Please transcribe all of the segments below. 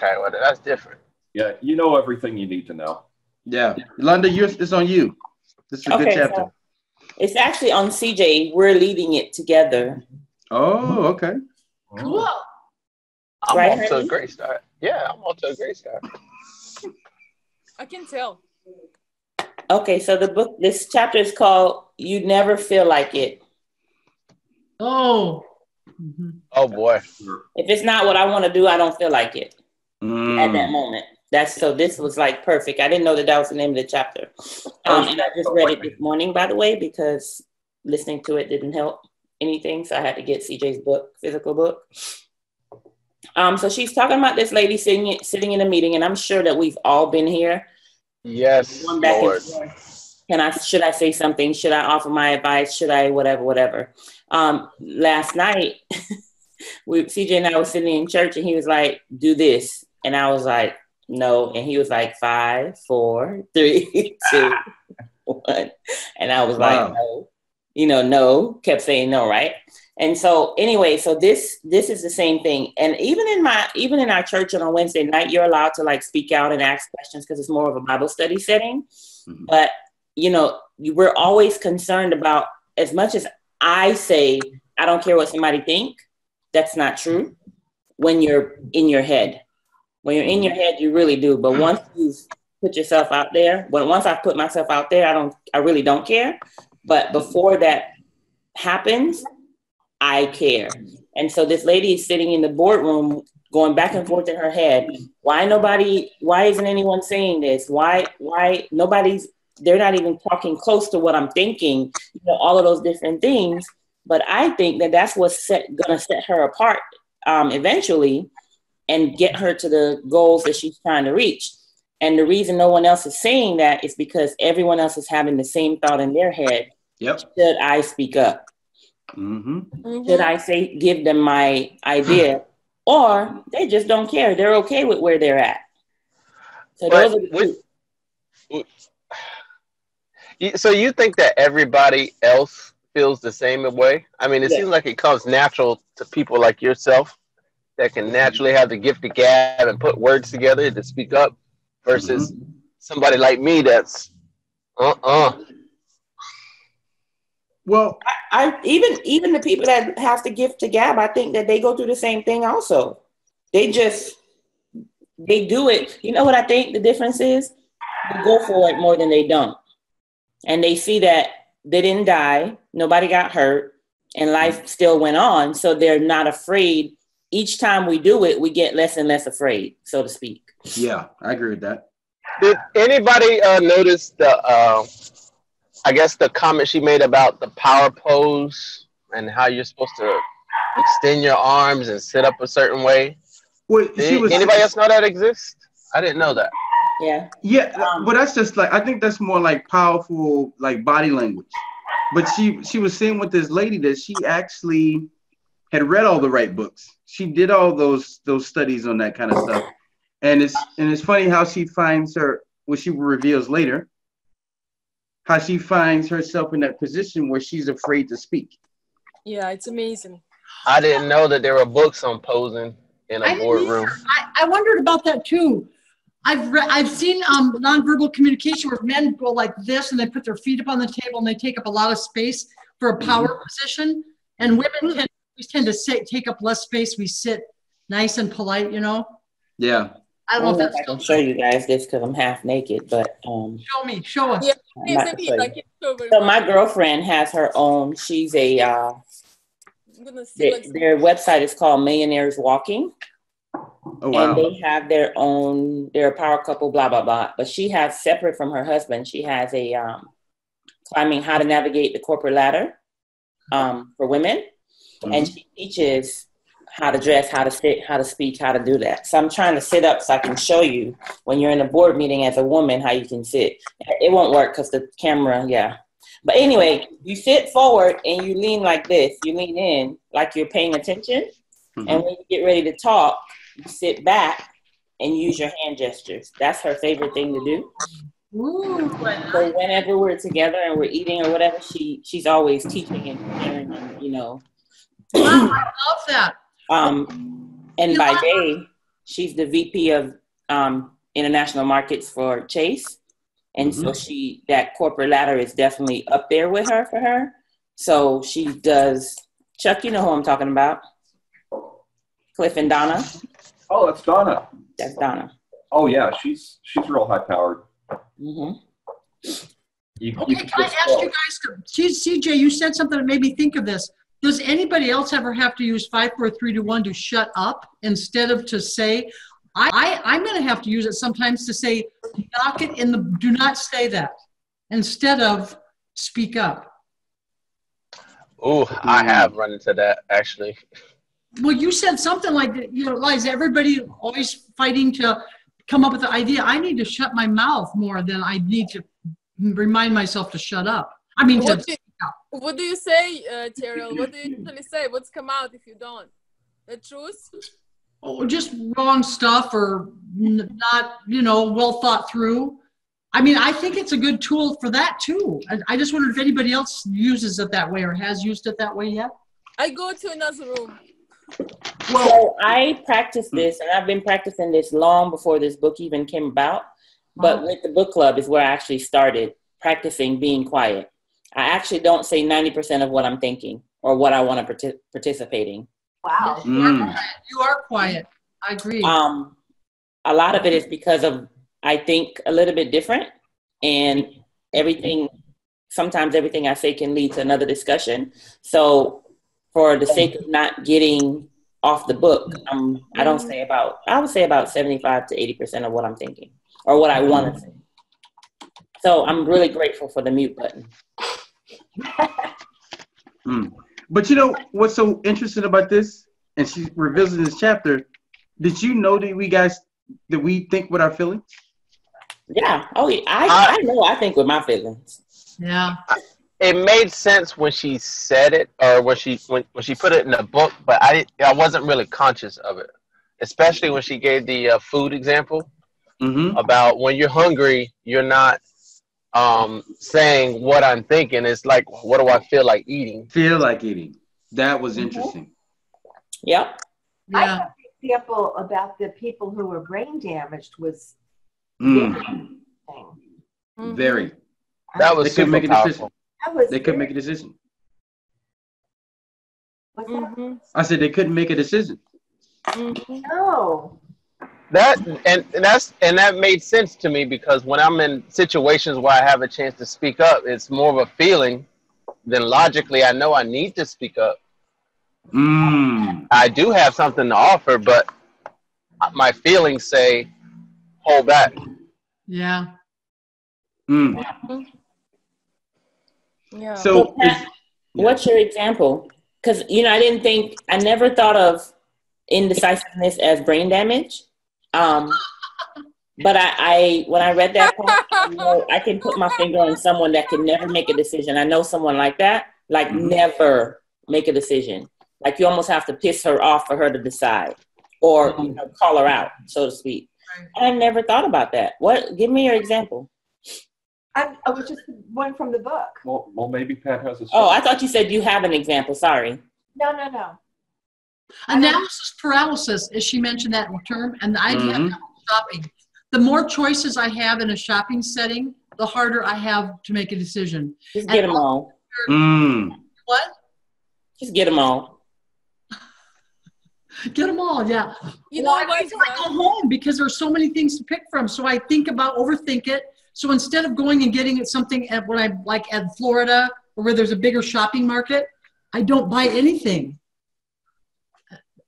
Okay, well, that's different. Yeah, you know everything you need to know. Yeah. Yolanda, it's on you. This is a good chapter. So it's actually on CJ. We're leading it together. Oh, okay. Cool. I'm Right, off to a honey? great start. Yeah, I'm off to a great start. I can tell. Okay, so this chapter is called "You Never Feel Like It." Oh. Oh boy. If it's not what I want to do, I don't feel like it at that Mm. moment. This was like perfect. I didn't know that was the name of the chapter. And I just read it this morning, by the way, because listening to it didn't help anything. So I had to get CJ's book, physical book. So she's talking about this lady sitting in a meeting, and I'm sure that we've all been here. Yes, Going back and Lord. forth. Should I say something? Should I offer my advice? Should I whatever? Last night, CJ and I were sitting in church, and he was like, "Do this," and I was like, "No," and he was like, 5, 4, 3, 2, 1, and I was like, "No," no. Kept saying no, right? And so anyway, so this is the same thing. And even in our church on a Wednesday night, you're allowed to like speak out and ask questions because it's more of a Bible study setting. Mm-hmm. But we're always concerned about, as much as I say, I don't care what somebody think, that's not true when you're in your head. When you're in your head, you really do. But once you put yourself out there, once I put myself out there, I really don't care. But before that happens, I care. And so this lady is sitting in the boardroom going back and forth in her head. Why isn't anyone saying this? Why they're not even talking close to what I'm thinking, all of those different things. But I think that that's what's going to set her apart eventually and get her to the goals that she's trying to reach. And the reason no one else is saying that is because everyone else is having the same thought in their head. Yep. Should I speak up? Mm-hmm. Should I give them my idea? Or they just don't care. They're okay with where they're at. So those are the two. So you think that everybody else feels the same way? I mean, it seems like it comes natural to people like yourself that can naturally have the gift of gab and put words together to speak up versus somebody like me that's Well, I even the people that have the gift to gab, I think that they go through the same thing also. They do it. You know what I think the difference is? They go for it more than they don't. And they see that they didn't die, nobody got hurt, and life still went on. So they're not afraid. Each time we do it, we get less and less afraid, so to speak. Yeah, I agree with that. Did anybody notice the comment she made about the power pose and how you're supposed to extend your arms and sit up a certain way? Anybody else know that exists? I didn't know that. Yeah. Yeah, but that's just like, I think that's more like powerful, like body language. But she was saying with this lady that she actually had read all the right books. She did all those studies on that kind of stuff. And it's funny how she finds what she reveals later, how she finds herself in that position where she's afraid to speak. Yeah, it's amazing. I didn't know that there were books on posing in a boardroom. I wondered about that too. I've seen nonverbal communication where men go like this and they put their feet up on the table and they take up a lot of space for a power position, and women tend to take up less space. We sit nice and polite, Yeah. I don't know if I can show you guys this because I'm half naked, but show us. Yeah, so my girlfriend has her own. She's their website is called Millionaires Walking. Oh, wow. And they have their own, they're a power couple, blah, blah, blah. But she has, separate from her husband, she has a climbing how to navigate the corporate ladder for women. Mm-hmm. And she teaches how to dress, how to sit, how to speak, how to do that. So I'm trying to sit up so I can show you when you're in a board meeting as a woman how you can sit. It won't work because the camera, But anyway, you sit forward and you lean like this. You lean in like you're paying attention. Mm-hmm. And when you get ready to talk, you sit back and use your hand gestures. That's her favorite thing to do. Ooh, so whenever we're together and we're eating or whatever, she's always teaching and sharing, and Wow, I love that. And by day, She's the VP of international markets for Chase. And so that corporate ladder is definitely up there with her for her. So she does, Chuck, you know who I'm talking about. Cliff and Donna. Oh, that's Donna. That's Donna. Oh yeah, she's real high powered. Mm-hmm. Okay, can I ask you guys, CJ, you said something that made me think of this. Does anybody else ever have to use 5, 4, 3, 2, 1 to shut up instead of to say, I'm going to have to use it sometimes to say, knock it in the, do not say that, instead of speak up. Oh, I have run into that actually. Well, you said something like, you know, Liza, everybody always fighting to come up with the idea. I need to shut my mouth more than I need to remind myself to shut up. I mean, what do you say, Terrell? What do you usually say? What's come out if you don't? The truth? Oh, just wrong stuff or not, you know, well thought through. I mean, I think it's a good tool for that too. I just wondered if anybody else uses it that way or has used it that way yet. I go to another room. Well, so I practice this, and I've been practicing this long before this book even came about. But with the book club is where I actually started practicing being quiet. I actually don't say 90% of what I'm thinking or what I want to participate in. Wow. You are quiet. I agree. A lot of it is because of I think a little bit different, and sometimes everything I say can lead to another discussion. So for the sake of not getting off the book, I would say about 75 to 80% of what I'm thinking or what I want to say. So I'm really grateful for the mute button. But you know what's so interesting about this? And she reveals in this chapter, did you know that we think with our feelings? Yeah. Oh, yeah. I know I think with my feelings. Yeah. It made sense when she said it or when she put it in the book, but I wasn't really conscious of it. Especially when she gave the food example about when you're hungry, you're not saying what I'm thinking. It's like, what do I feel like eating? Feel like eating. That was interesting. Yep. Yeah. I have the example about the people who were brain damaged was very. That was super powerful. They couldn't make a decision. What's that? I said they couldn't make a decision. No. That made sense to me because when I'm in situations where I have a chance to speak up, it's more of a feeling than logically I know I need to speak up. I do have something to offer, but my feelings say hold back. Yeah. Yeah. So, what's your example? Because I never thought of indecisiveness as brain damage. But when I read that part, I can put my finger on someone that can never make a decision. I know someone like that, never make a decision. Like you almost have to piss her off for her to decide or call her out, so to speak. I never thought about that. Give me your example. I was just one from the book. Well, maybe Pat has a. Oh, I thought you said you have an example. Sorry. No. Analysis paralysis, as she mentioned that term, and the idea of shopping. The more choices I have in a shopping setting, the harder I have to make a decision. Just get them all. What? Just get them all. Get them all, yeah. You know, I go home because there's so many things to pick from. So I overthink it. So instead of going and getting something at Florida or where there's a bigger shopping market, I don't buy anything.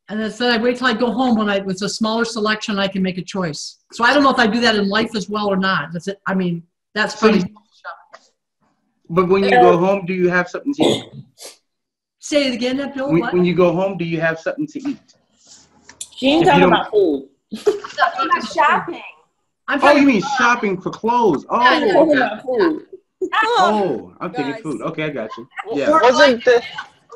And instead I wait till I go home when it's a smaller selection, I can make a choice. So I don't know if I do that in life as well or not. That's it. I mean, that's funny. But when you go home, do you have something to eat? Say it again, Bill. When you go home, do you have something to eat? She ain't talking about food. I'm talking about shopping. You mean shopping for clothes? Oh, I'm talking about food. I'm thinking food. Okay, I got you. Yeah. Or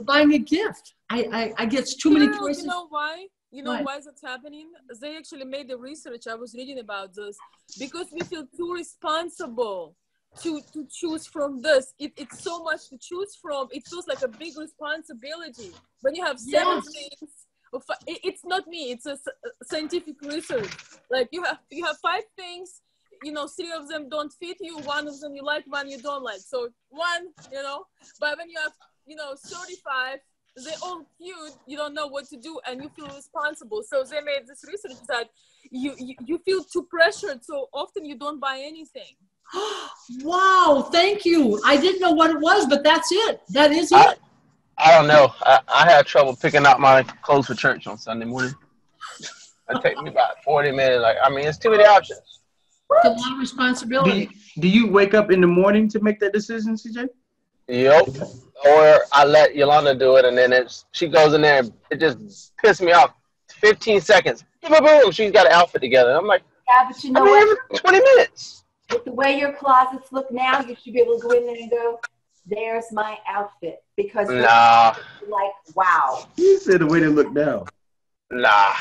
buying a gift. I get too many choices. You know why? You know why that's happening? They actually made the research. I was reading about this because we feel too responsible to choose from this. It's so much to choose from. It feels like a big responsibility when you have 7 things It's not me. It's a scientific research. Like you have 5 things. 3 of them don't fit you. 1 of them you like, 1 you don't like. So 1, but when you have 35, they all cute. You don't know what to do, and you feel responsible. So they made this research that you feel too pressured, so often you don't buy anything. Wow, thank you. I didn't know what it was, but that's it. That is it. I don't know. I had trouble picking out my clothes for church on Sunday morning. It takes me about 40 minutes. It's too many options. It's a lot of responsibility. Do you wake up in the morning to make that decision, CJ? Yep. Or I let Yolanda do it, and then she goes in there and it just pisses me off. 15 seconds. Boom, boom, she's got an outfit together. I'm like, yeah, but you know what? 20 minutes. With the way your closets look now, you should be able to go in there and go, there's my outfit. Because nah. Like, wow. You said the way they look now. Nah.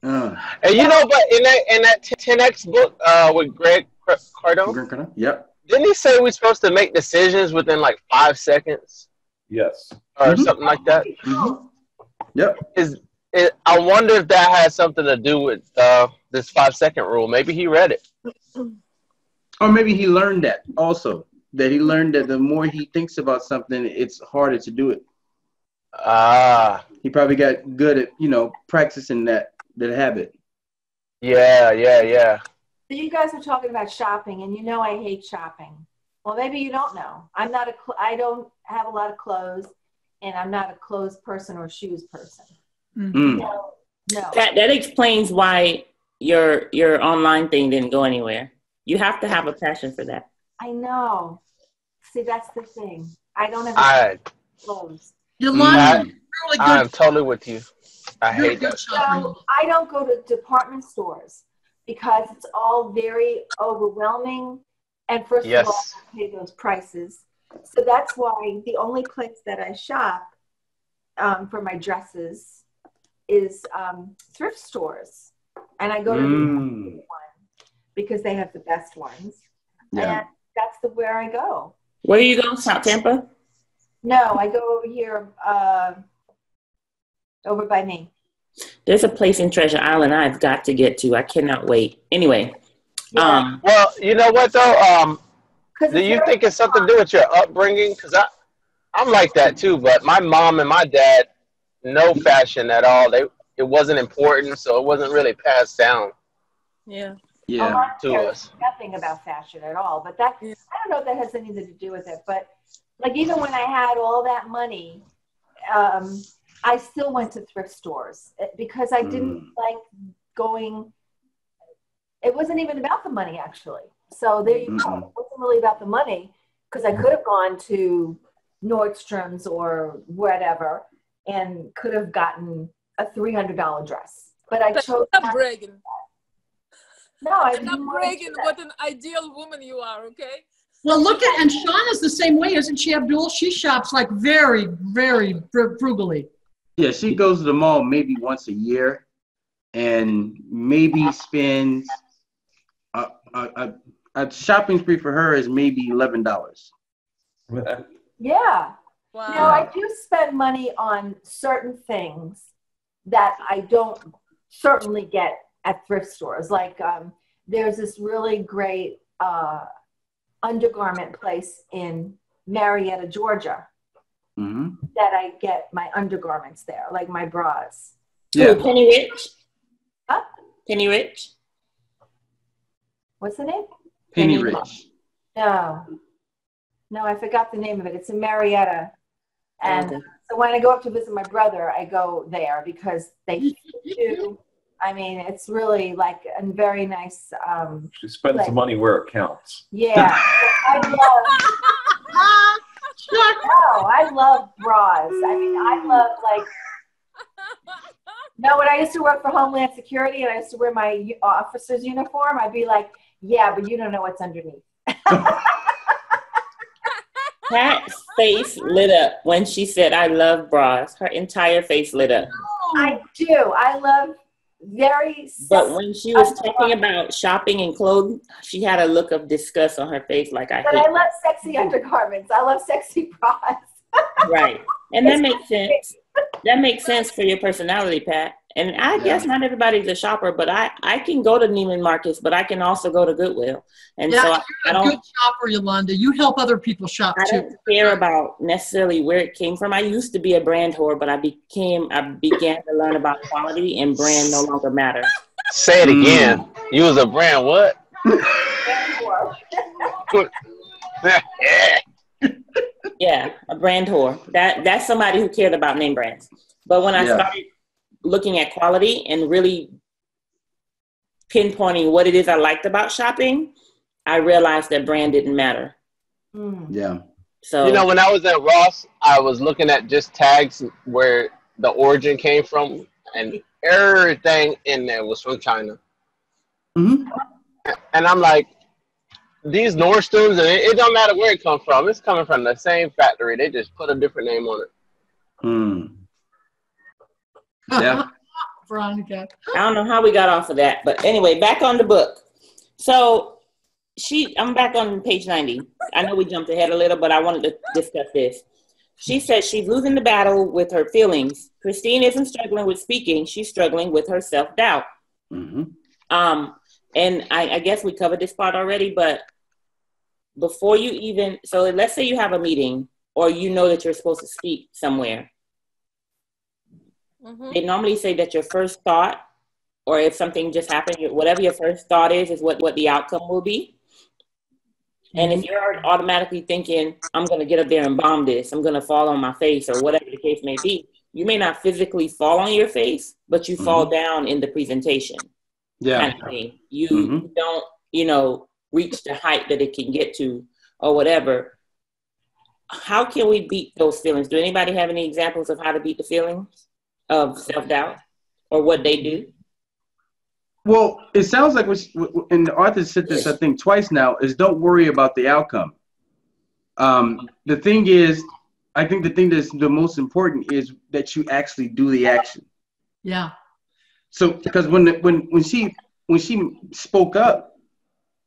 And but in that 10X book with Greg Cardone, yep. Didn't he say we're supposed to make decisions within like 5 seconds? Yes. Or something like that? Mm-hmm. Yep. I wonder if that has something to do with this 5-second rule. Maybe he read it. Or maybe he learned that also. That he learned that the more he thinks about something, it's harder to do it. He probably got good at, practicing that habit. Yeah. So you guys are talking about shopping, and I hate shopping. Well, maybe you don't know. I don't have a lot of clothes, and I'm not a clothes person or shoes person. Mm. No. That explains why your online thing didn't go anywhere. You have to have a passion for that. I know. See, that's the thing. I don't have clothes. Yolanda, really good. I'm totally with you. I hate that. So I don't go to department stores because it's all very overwhelming. And first of all, I pay those prices. So that's why the only place that I shop for my dresses is thrift stores. And I go to the one because they have the best ones. Yeah. And that's where I go. Where do you go? South Tampa? No, I go over here, over by me. There's a place in Treasure Island I've got to get to. I cannot wait. Anyway. Yeah. Well, you know what, though? Do you think it's something to do with your upbringing? Because I'm like that, too. But my mom and my dad, no fashion at all. It wasn't important, so it wasn't really passed down. Yeah. To us. Nothing about fashion at all, but I don't know if that has anything to do with it. But like even when I had all that money, I still went to thrift stores because I didn't like going. It wasn't even about the money actually. So there you go. It wasn't really about the money because I could have gone to Nordstrom's or whatever and could have gotten a $300 dress. But I chose not bragging. No, I'm not bragging what an ideal woman you are, okay? Well, look at, and Shauna's the same way, isn't she, Abdul? She shops like very, very frugally. Yeah, she goes to the mall maybe once a year and maybe spends a shopping spree for her is maybe $11. Yeah. Wow. I do spend money on certain things that I don't certainly get at thrift stores. Like there's this really great undergarment place in Marietta, Georgia, that I get my undergarments there, like my bras. Yeah. Ooh, Penny Rich? Huh? Penny Rich? What's the name? Penny Rich. No, I forgot the name of it. It's in Marietta. And so when I go up to visit my brother, I go there because they do. I mean, it's really like a very nice. She spends the money where it counts. Yeah, I love bras. I mean, I love like. No, when I used to work for Homeland Security and I used to wear my officer's uniform, I'd be like, "Yeah, but you don't know what's underneath." Pat's face lit up when she said, "I love bras." Her entire face lit up. I do. I love very. But when she was talking about shopping and clothing, she had a look of disgust on her face, like I. But I love sexy undergarments. I love sexy bras. Right, and that makes sense. That makes sense for your personality, Pat. And I guess not everybody's a shopper, but I can go to Neiman Marcus, but I can also go to Goodwill. And so I you're a good shopper, Yolanda. You help other people shop I too. don't care about necessarily where it came from. I used to be a brand whore, but I began to learn about quality, and brand no longer matters. Say it again. You was a brand what? Yeah, a brand whore. That's somebody who cared about name brands. But when I started looking at quality and really pinpointing what it is I liked about shopping, I realized that brand didn't matter. Yeah. So you know, when I was at Ross, I was looking at just tags where the origin came from, and everything in there was from China. Mm-hmm. And I'm like, these Nordstroms, and it don't matter where it comes from. It's coming from the same factory. They just put a different name on it. Yeah. Veronica. I don't know how we got off of that, but anyway, back on the book. So I'm back on page 90. I know we jumped ahead a little, but I wanted to discuss this. She says she's losing the battle with her feelings. Christine isn't struggling with speaking. She's struggling with her self-doubt. Mm-hmm. And I guess we covered this part already, but before you even, so let's say you have a meeting or you know that you're supposed to speak somewhere. Mm-hmm. They normally say that your first thought, or if something just happened, whatever your first thought is what the outcome will be. And if you're automatically thinking, I'm going to get up there and bomb this, I'm going to fall on my face, or whatever the case may be, you may not physically fall on your face, but you fall down in the presentation. Yeah. Kind of thing. You don't, reach the height that it can get to or whatever. How can we beat those feelings? Do anybody have any examples of how to beat the feelings of self-doubt or what they do? Well, it sounds like, and the author said this, I think, twice now, is don't worry about the outcome. The thing is, I think the thing that's the most important is that you actually do the action. Yeah. So, because when she spoke up,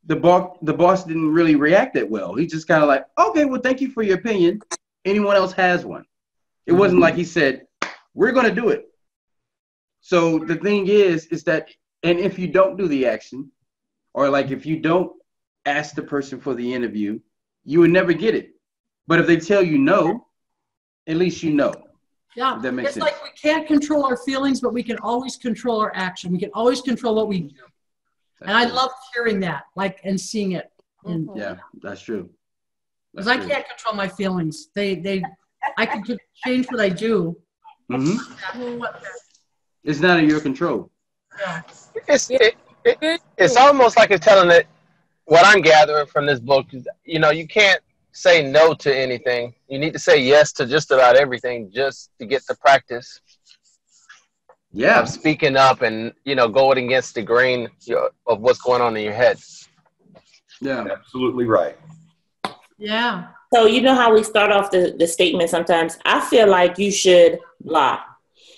the boss didn't really react that well. He just kind of like, okay, well, thank you for your opinion. Anyone else has one. It wasn't like he said, we're going to do it. So the thing is that, and if you don't do the action, or like if you don't ask the person for the interview, you would never get it. But if they tell you no, at least you know. Yeah, that makes it's sense. like we can't control our feelings, but we can always control our action. We can always control what we do. And I love hearing that, and seeing it. Yeah, that's true. Because I can't control my feelings. I can change what I do. Mm-hmm. It's not in your control. Yeah. It's almost like it's telling it. What I'm gathering from this book is, you can't say no to anything. You need to say yes to just about everything just to get the practice. Yeah. Of speaking up and, going against the grain of what's going on in your head. Yeah. Absolutely right. Yeah. So you know how we start off the statement sometimes? I feel like you should blah.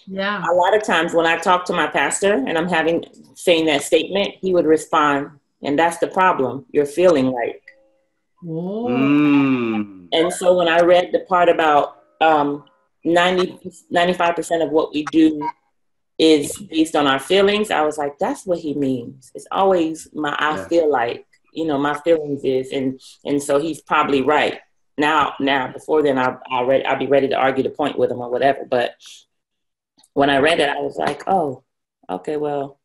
Yeah. A lot of times when I talk to my pastor and I'm saying that statement, he would respond, and that's the problem. You're feeling like. Oh. And so when I read the part about 95% of what we do is based on our feelings, I was like, that's what he means. It's always I feel like, my feelings is, and so he's probably right. Now before then I'll be ready to argue the point with him or whatever. But when I read it, I was like, oh, okay, well,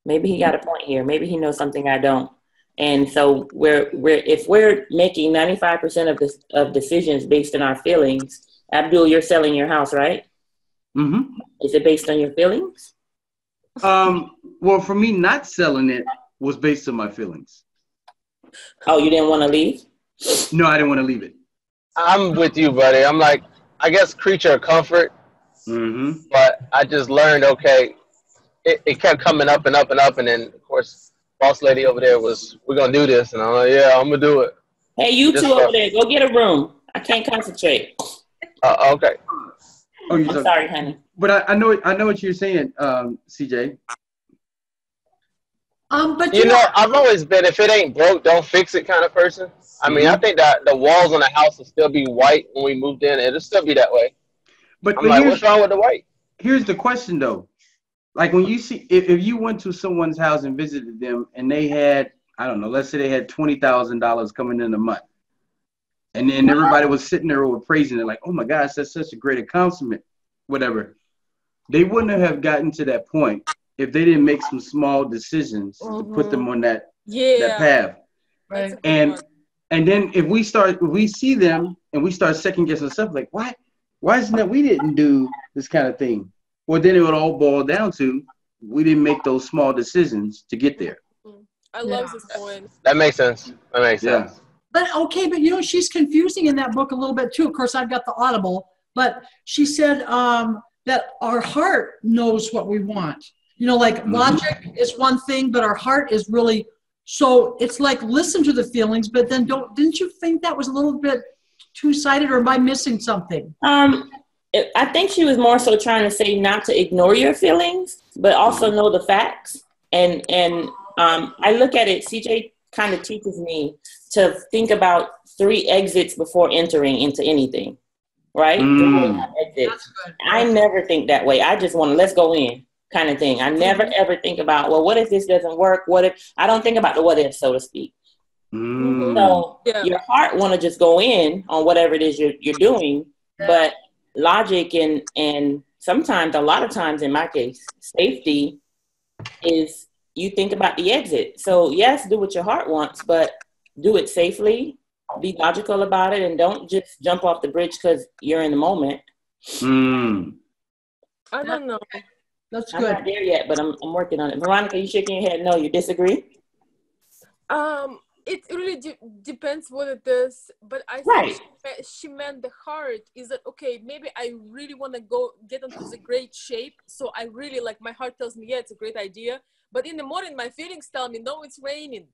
maybe he got a point here. Maybe he knows something I don't. And so if we're making 95% of decisions based on our feelings, Abdul, you're selling your house, right? Mm-hmm. Is it based on your feelings? Well, for me, not selling it was based on my feelings. Oh, you didn't want to leave? No, I didn't want to leave it. I'm with you, buddy. I'm like, I guess creature of comfort. Mm-hmm. But I just learned, okay, it kept coming up and up and up. And then, of course, boss lady over there was, we're going to do this. And I'm like, yeah, I'm going to do it. Hey, you two over there, go get a room. I can't concentrate. Okay. Oh, I'm sorry, honey. But I know what you're saying, CJ. But I've always been, if it ain't broke, don't fix it kind of person. I mean, I think that the walls on the house will still be white when we moved in. It'll still be that way. But, I'm like, what's wrong with the white? Here's the question though. Like when you see, if you went to someone's house and visited them and they had, I don't know, let's say they had $20,000 coming in a month. And then everybody was sitting there over praising it, like, oh my gosh, that's such a great accomplishment, whatever. They wouldn't have gotten to that point if they didn't make some small decisions to put them on that path. Right. And then if we see them and we start second guessing ourselves, like, why isn't that we didn't do this kind of thing? Well, then it would all boil down to we didn't make those small decisions to get there. I love this point. That makes sense. That makes sense. But okay, but you know, she's confusing in that book a little bit too. Of course, I've got the Audible, but she said that our heart knows what we want. You know, like logic is one thing, but our heart is really, so it's like listen to the feelings, but then didn't you think that was a little bit two-sided, or am I missing something? I think she was more so trying to say not to ignore your feelings, but also know the facts. And I look at it, CJ kind of teaches me to think about 3 exits before entering into anything, right? That's good. I never think that way. I just want to, let's go in kind of thing. I never ever think about, well, what if this doesn't work? What if, I don't think about the what if, so to speak. So your heart want to just go in on whatever it is you're doing, but logic and sometimes, a lot of times in my case, safety is you think about the exit. So yes, do what your heart wants, but do it safely, be logical about it, and don't just jump off the bridge because you're in the moment. I don't know. That's I'm good. not there yet, but I'm working on it. Veronica, you shaking your head no, you disagree? It really depends what it is, but I think she meant the heart is that, okay, maybe I really want to get into the great shape, so I really, like, my heart tells me, yeah, it's a great idea, but in the morning my feelings tell me, no, it's raining.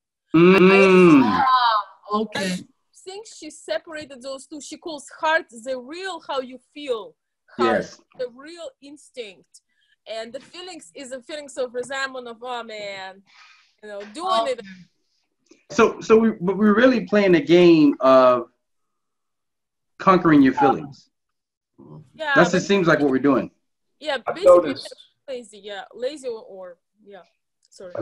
Okay. I think she separated those two. She calls heart the real how you feel, heart, the real instinct, and the feelings is the feelings of resentment of, oh man, you know, doing it. So we're really playing a game of conquering your feelings. Yeah, That's it seems like what we're doing. Yeah, basically lazy. Yeah, lazy or yeah. Sorry.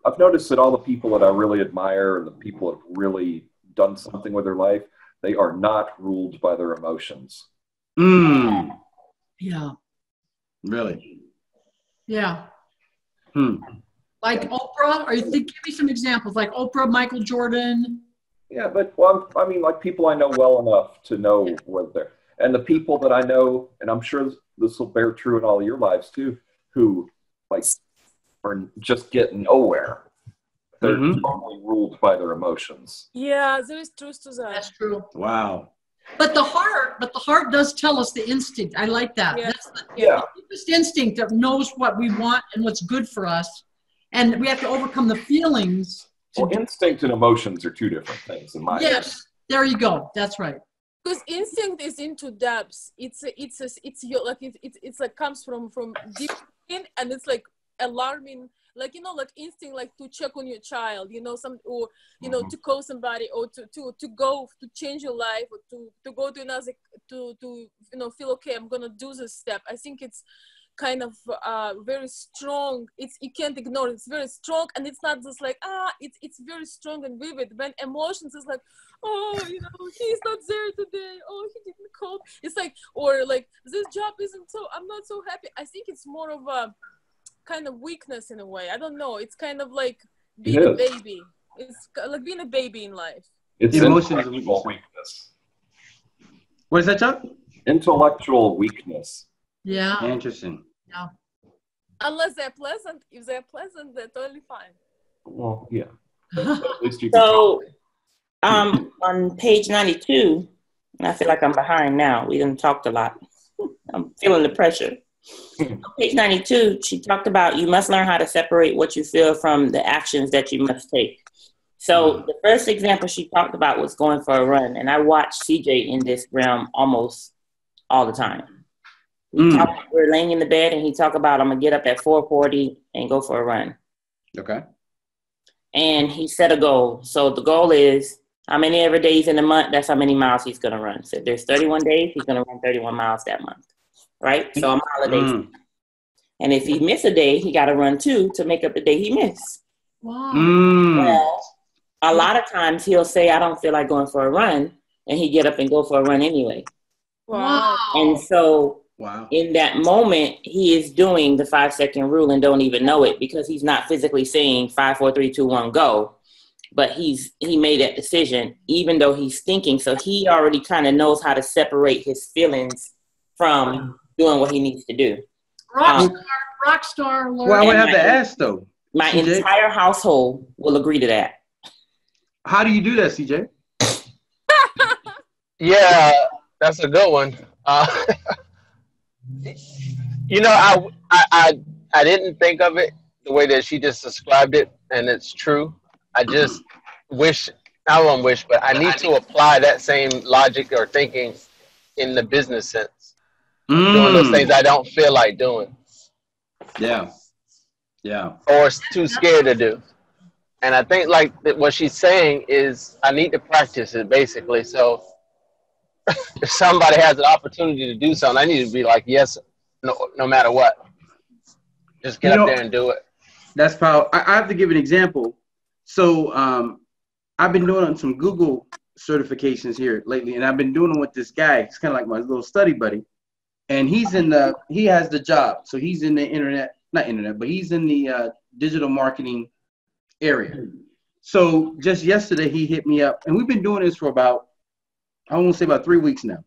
I've noticed that all the people that I really admire and the people that have really done something with their life, they are not ruled by their emotions. Yeah. Really? Yeah. Like Oprah, or give me some examples, like Oprah, Michael Jordan. Yeah, but I mean, like people I know well enough to know what they're, and the people that I know, and I'm sure this will bear true in all of your lives too, who like are just getting nowhere. They're totally ruled by their emotions. Yeah, there is truth to that. That's true. Wow. But the heart does tell us the instinct. I like that. Yeah. That's the deepest instinct that knows what we want and what's good for us. And we have to overcome the feelings. Well, instinct and emotions are 2 different things in my opinion. Yes, there you go. That's right. Because instinct is into depths. It's like comes from deep in, and it's like alarming. Like, you know, like instinct, like to check on your child, you know, to call somebody, or to go to change your life, or to go to another, to you know, feel okay, I'm gonna do this step. I think it's kind of very strong. You can't ignore it. It's very strong, and it's not just like it's very strong and vivid. When emotions is like, oh, you know, he's not there today, oh, he didn't call. It's like, or like, this job isn't so, I'm not so happy. I think it's more of a kind of weakness in a way. I don't know, it's kind of like being a baby. It's like being a baby in life. It's intellectual weakness. What is that, Chuck? Intellectual weakness. Yeah. Interesting. Yeah. Unless they're pleasant. If they're pleasant, they're totally fine. Well, yeah. At least you So, on page 92, and I feel like I'm behind now. We done talked a lot. I'm feeling the pressure. On page 92, she talked about you must learn how to separate what you feel from the actions that you must take. So the first example she talked about was going for a run, and I watch CJ in this realm almost all the time. We're laying in the bed, and he talk about, I'm going to get up at 4:40 and go for a run. Okay. And he set a goal. So the goal is how many ever days in a month, that's how many miles he's going to run. So if there's 31 days, he's going to run 31 miles that month. right? So I'm holiday. And if he miss a day, he got to run 2 to make up the day he missed. Wow. Well, a lot of times he'll say, I don't feel like going for a run, and he get up and go for a run anyway. Wow. And so in that moment, he is doing the 5-second rule and don't even know it, because he's not physically saying 5, 4, 3, 2, 1, go. But he made that decision, even though he's thinking. So he already kind of knows how to separate his feelings from doing what he needs to do. Rock star. Well, I would have to ask though. My CJ? entire household will agree to that. How do you do that, CJ? Yeah, that's a good one. You know, I didn't think of it the way that she just described it, and it's true. I just wish, I don't wish, but I need to apply that same logic or thinking in the business sense. Doing those things I don't feel like doing. Yeah. Yeah. Or too scared to do. And I think like what she's saying is I need to practice it basically. So if somebody has an opportunity to do something, I need to be like, yes, no matter what. Just get up there and do it. That's powerful. I have to give an example. So I've been doing some Google certifications here lately, and I've been doing them with this guy. It's kind of like my little study buddy. And he has the job. So he's in the but he's in the digital marketing area. So just yesterday he hit me up, and we've been doing this for about, I want to say about 3 weeks now.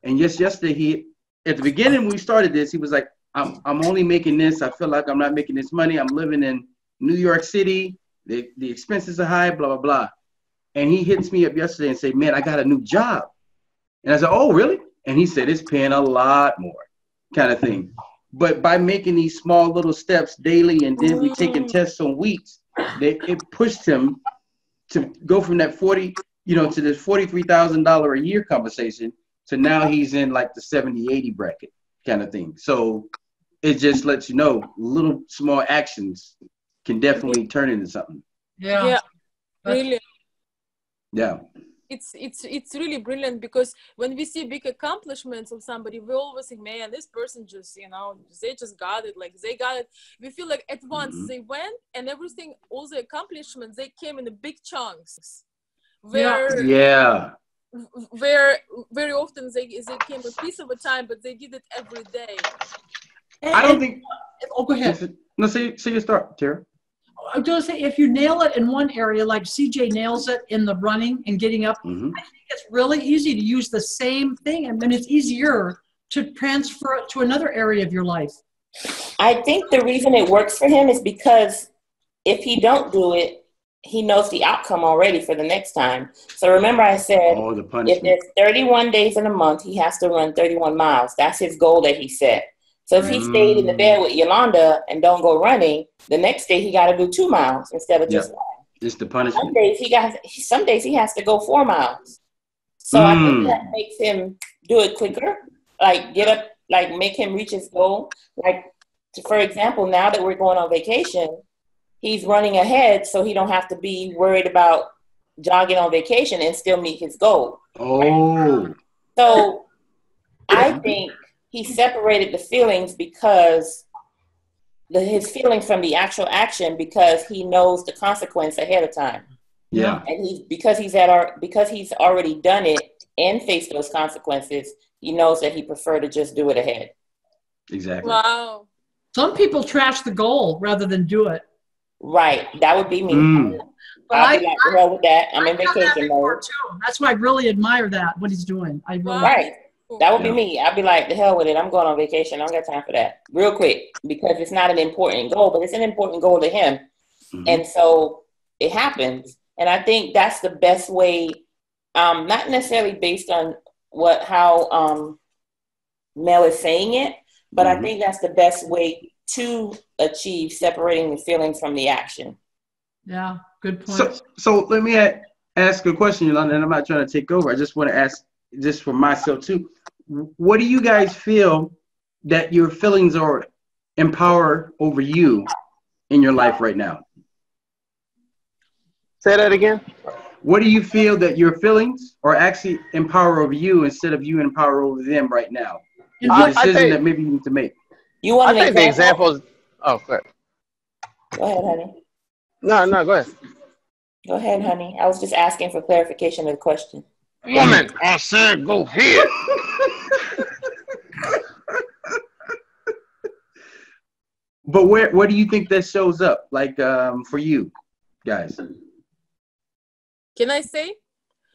And yesterday at the beginning when we started this, he was like, I'm only making this. I feel like I'm not making this money. I'm living in New York City. The expenses are high, blah, blah, blah. And he hits me up yesterday and said, man, I got a new job. And I said, oh, really? And he said, it's paying a lot more, kind of thing. But by making these small little steps daily, and then we taking tests on weeks, it pushed him to go from that to this $43,000 a year compensation to now he's in like the 70, 80 bracket kind of thing. So it just lets you know little small actions can definitely turn into something. Yeah. Really. Yeah. It's really brilliant, because when we see big accomplishments of somebody, we always think, man, this person just, they just got it. Like they got it. We feel like at once they went, and everything, all the accomplishments, they came in the big chunks. Where very often they came a piece of a time, but they did it every day. I don't think. Oh, go ahead. No, say you start, Tara. I'm going to say, if you nail it in one area, like CJ nails it in the running and getting up, I think it's really easy to use the same thing, and then it's easier to transfer it to another area of your life. I think the reason it works for him is because if he don't do it, he knows the outcome already for the next time. So remember I said, if there's 31 days in a month, he has to run 31 miles. That's his goal that he set. So if he stayed in the bed with Yolanda and don't go running, the next day he got to do 2 miles instead of just one. It's the punishment. Some days he has to go 4 miles. So I think that makes him do it quicker. Like get up, like make him reach his goal. Like for example, now that we're going on vacation, he's running ahead, so he don't have to be worried about jogging on vacation and still meet his goal. Oh. Right? So I think he separated the feelings because his feelings from the actual action, because he knows the consequence ahead of time. Yeah. And because he's already done it and faced those consequences, he knows that he prefer to just do it ahead. Exactly. Wow. Some people trash the goal rather than do it. Right. That would be me. But I'll be like, well, with that, I'm in vacation mode. That's why I really admire that, what he's doing. Right. That would be me. I'd be like, the hell with it. I'm going on vacation. I don't got time for that. Real quick, because it's not an important goal, but it's an important goal to him. And so it happens. And I think that's the best way, not necessarily based on how Mel is saying it, but I think that's the best way to achieve separating the feelings from the action. Yeah, good point. So let me ask a question, Yolanda, and I'm not trying to take over. I just want to ask, just for myself too, what do you guys feel that your feelings are empower over you in your life right now? Say that again. What do you feel that your feelings are actually empower over you instead of you empower over them right now decision that maybe you need to make. You want I think the examples. Oh, go ahead. Go ahead, honey. No, go ahead. Go ahead, honey. I was just asking for clarification of the question. Woman, I said go ahead. But where do you think that shows up? Like for you guys? Can I say?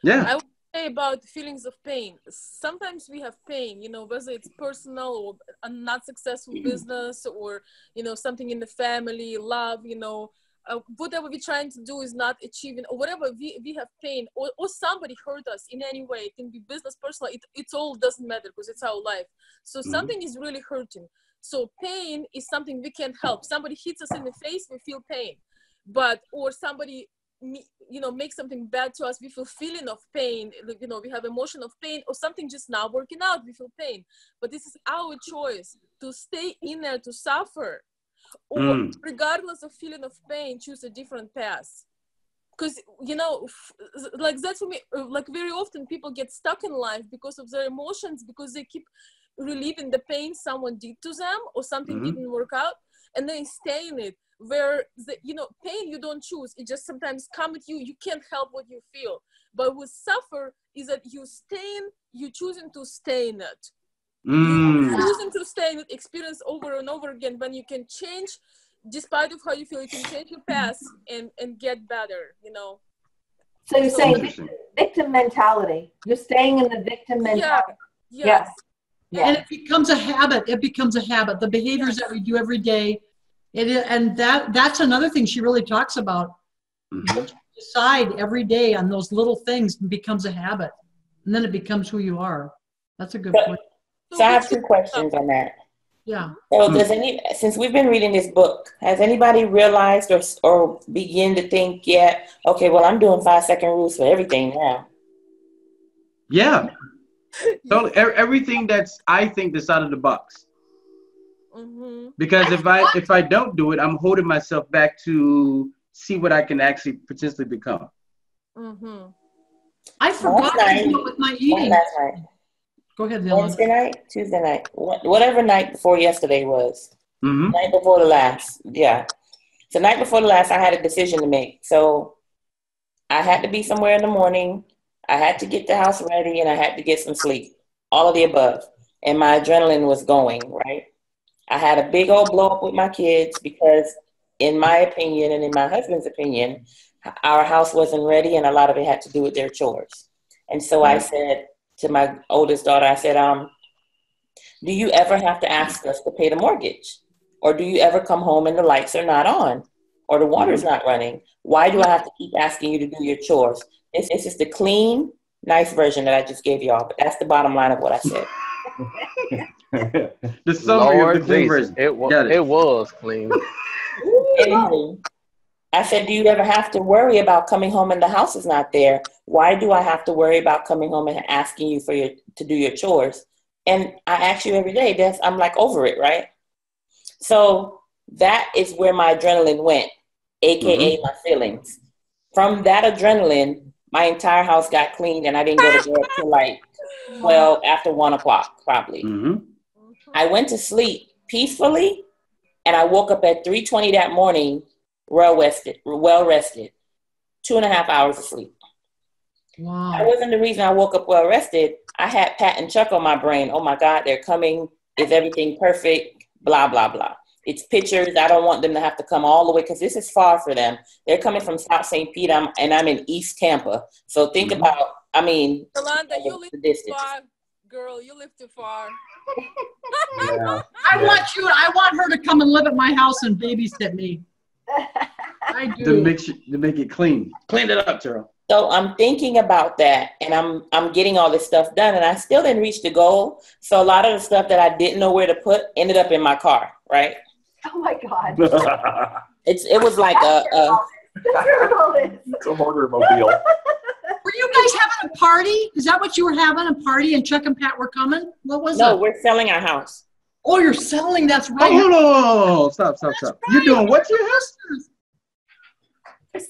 Yeah. I would say about feelings of pain. Sometimes we have pain, you know, whether it's personal or a not successful business or, you know, something in the family, love, you know, whatever we're trying to do is not achieving, or whatever we have pain, or somebody hurt us in any way. It can be business, personal, it all doesn't matter because it's our life. So something is really hurting. So pain is something we can help. Somebody hits us in the face, we feel pain. But, or somebody, you know, makes something bad to us, we feel feeling of pain, you know, we have emotion of pain, or something just not working out, we feel pain. But this is our choice to stay in there, to suffer, or regardless of feeling of pain, choose a different path. Because, you know, like that for me, like very often people get stuck in life because of their emotions, because they keep reliving the pain someone did to them or something didn't work out, and they stay in it. Where you know, pain you don't choose, it just sometimes come at you, you can't help what you feel. But with suffer is that you choosing to stay in it. You choosing to stay in it, experience over and over again. When you can change, despite of how you feel, you can change your past and get better, you know. So you're saying victim mentality. You're staying in the victim mentality. Yes. And it becomes a habit. It becomes a habit. The behaviors that we do every day. And that's another thing she really talks about. What you decide every day on those little things becomes a habit. And then it becomes who you are. That's a good point. So I have 2 questions on that. Yeah. So since we've been reading this book, has anybody realized or begin to think, okay, well, I'm doing 5-second rules for everything now? Yeah. So everything I think that's out of the box. Because if I don't do it, I'm holding myself back to see what I can actually potentially become. I forgot to do it with my eating. Last night. Go ahead, Dylan. Wednesday night, Tuesday night, whatever night before yesterday was. Night before the last, So night before the last, I had a decision to make. So I had to be somewhere in the morning. I had to get the house ready, and I had to get some sleep. All of the above. And my adrenaline was going, right? I had a big old blow up with my kids because, in my opinion and in my husband's opinion, our house wasn't ready, and a lot of it had to do with their chores. And so I said to my oldest daughter, I said, do you ever have to ask us to pay the mortgage? Or do you ever come home and the lights are not on? Or the water's not running? Why do I have to keep asking you to do your chores? This is the clean, nice version that I just gave y'all, but that's the bottom line of what I said. The summary of the clean version. It was clean. Anyway, I said, do you ever have to worry about coming home and the house is not there? Why do I have to worry about coming home and asking you to do your chores? And I ask you every day. I'm like over it, right? So that is where my adrenaline went, AKA my feelings. From that adrenaline, my entire house got cleaned, and I didn't go to bed till like 12 after 1 o'clock, probably. I went to sleep peacefully, and I woke up at 3:20 that morning, well rested, 2.5 hours of sleep. Wow. That wasn't the reason I woke up well rested. I had Pat and Chuck on my brain. Oh my God, they're coming. Is everything perfect? Blah, blah, blah. It's pictures. I don't want them to have to come all the way because this is far for them. They're coming from South St. Pete, and I'm in East Tampa. So think about, Yolanda, you live too far. Girl, you live too far. I want her to come and live at my house and babysit me. I do. To make it clean. Clean it up, Terrell. So I'm thinking about that, and I'm getting all this stuff done, and I still didn't reach the goal. So a lot of the stuff that I didn't know where to put ended up in my car, right? Oh my God. It was like it's a motor mobile. Were you guys having a party? Is that what you were having, a party, and Chuck and Pat were coming? What was it? No, we're selling our house. Oh, you're selling, that's right. Oh, stop. Right. You're doing what to your house?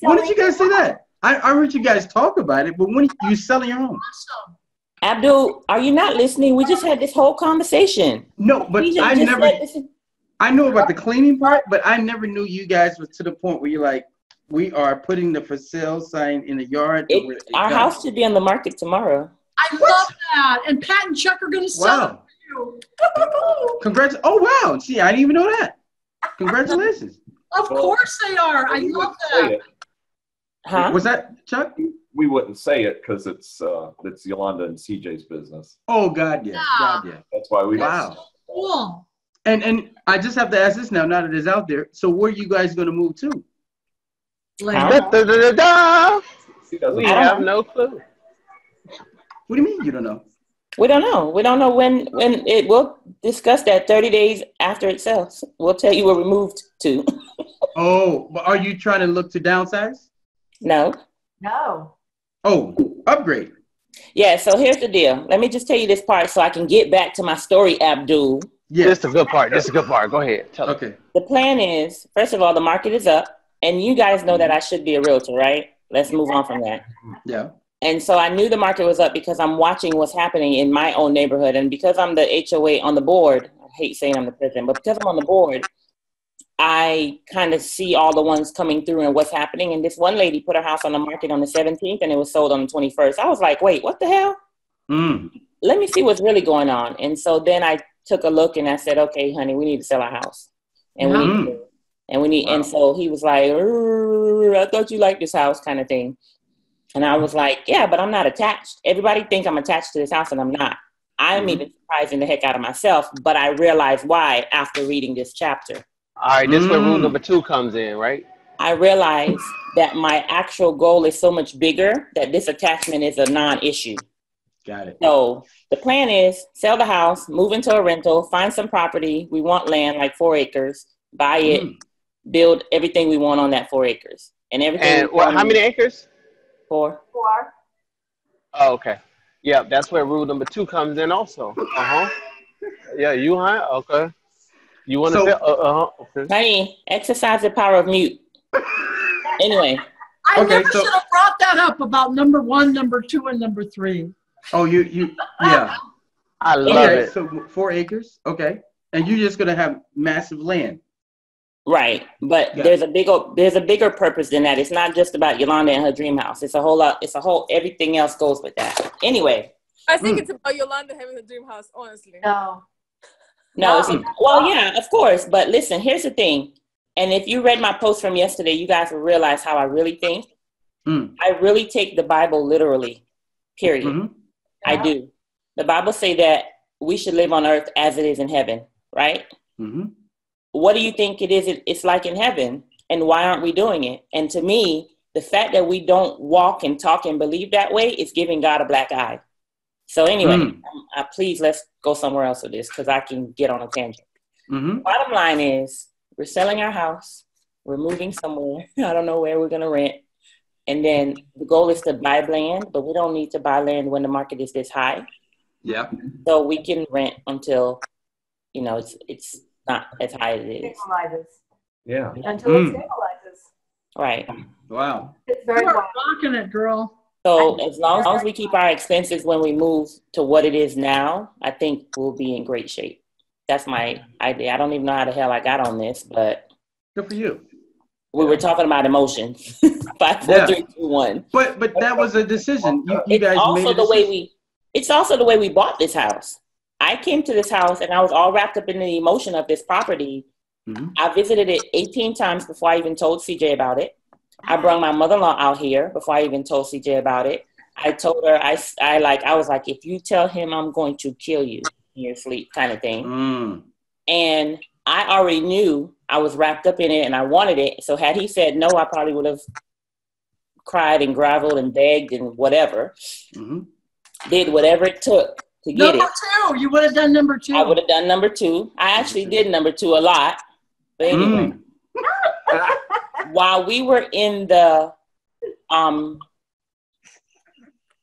When did you guys say that? I heard you guys talk about it, but when are you selling your home? Awesome. Abdul, are you not listening? We just had this whole conversation. No, but I know about the cleaning part, but I never knew you guys was to the point where you're like, we are putting the for sale sign in the yard. Our house should be on the market tomorrow. I love that. And Pat and Chuck are going to sell it for you. Congrats. Oh, wow. See, I didn't even know that. Congratulations. Of course they are. I love that. Huh? Was that Chuck? We wouldn't say it because it's Yolanda and CJ's business. Oh, God, yeah. God, yeah. That's why we. Wow. Cool. And I just have to ask this now that it's out there. So where are you guys going to move to? We have no clue. What do you mean you don't know? We don't know. We don't know when it. We'll discuss that 30 days after it sells. We'll tell you where we moved to. Oh, but are you trying to look to downsize? No. No. Oh, upgrade. Yeah, so here's the deal. Let me just tell you this part so I can get back to my story, Abdul. Yeah. This is a good part. This is a good part. Go ahead. Tell Okay. The plan is, first of all, the market is up, and you guys know that I should be a realtor, right? Let's move on from that. Yeah. And so I knew the market was up because I'm watching what's happening in my own neighborhood. And because I'm the HOA on the board, I hate saying I'm the president, but because I'm on the board, I kind of see all the ones coming through and what's happening. And this one lady put her house on the market on the 17th and it was sold on the 21st. I was like, wait, what the hell? Let me see what's really going on. And so then I took a look and I said, okay, honey, we need to sell our house. And and so he was like, I thought you liked this house kind of thing. And I was like, yeah, but I'm not attached. Everybody think I'm attached to this house and I'm not. I'm even surprising the heck out of myself, but I realized why after reading this chapter. All right, this is where rule number 2 comes in, right? I realized that my actual goal is so much bigger that this attachment is a non-issue. Got it. So the plan is sell the house, move into a rental, find some property. We want land like 4 acres, buy it, build everything we want on that 4 acres. And everything. And how many acres? 4. Oh, okay. Yeah, that's where rule number 2 comes in also. Yeah, you high? Okay. You want to say? Okay. Honey, exercise the power of mute. Anyway. I never should have brought that up about number 1, number 2, and number 3. Oh, yeah. I love it. So 4 acres, okay. And you're just going to have massive land. Right, but there's a bigger purpose than that. It's not just about Yolanda and her dream house. It's a whole lot. It's a whole. Everything else goes with that. Anyway, I think it's about Yolanda having a dream house. Honestly, no. Well, yeah, of course. But listen, here's the thing. And if you read my post from yesterday, you guys will realize how I really think. I really take the Bible literally. Period. I do. The Bible say that we should live on earth as it is in heaven. Right. What do you think it is? It's like in heaven, and why aren't we doing it? And to me, the fact that we don't walk and talk and believe that way is giving God a black eye. So anyway, please let's go somewhere else with this because I can get on a tangent. Bottom line is we're selling our house. We're moving somewhere. I don't know where we're going to rent. And then the goal is to buy land, but we don't need to buy land when the market is this high. Yeah. So we can rent until, it's not as high as it is. Stabilizes. Yeah. Until it stabilizes. Right. Wow. It's very You're rocking it, girl. So as long as we keep our expenses when we move to what it is now, I think we'll be in great shape. That's my idea. I don't even know how the hell I got on this, but good for you. We were talking about emotions. 5, 4, 3, 2, 1. But that was a decision. You guys also made a decision. It's also the way we bought this house. I came to this house and I was all wrapped up in the emotion of this property. I visited it 18 times before I even told CJ about it. I brought my mother-in-law out here before I even told CJ about it. I told her, I was like, if you tell him I'm going to kill you in your sleep kind of thing. And I already knew I was wrapped up in it and I wanted it. So had he said no, I probably would have cried and groveled and begged and whatever. Did whatever it took to get it. Number 2. You would have done number 2. I would have done number 2. I actually did number 2 a lot. But anyway. While we were in the,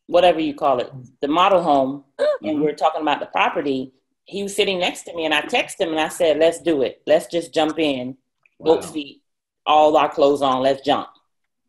whatever you call it, the model home, and we were talking about the property, he was sitting next to me, and I texted him, and I said, let's do it. Let's just jump in, both feet, all our clothes on, let's jump.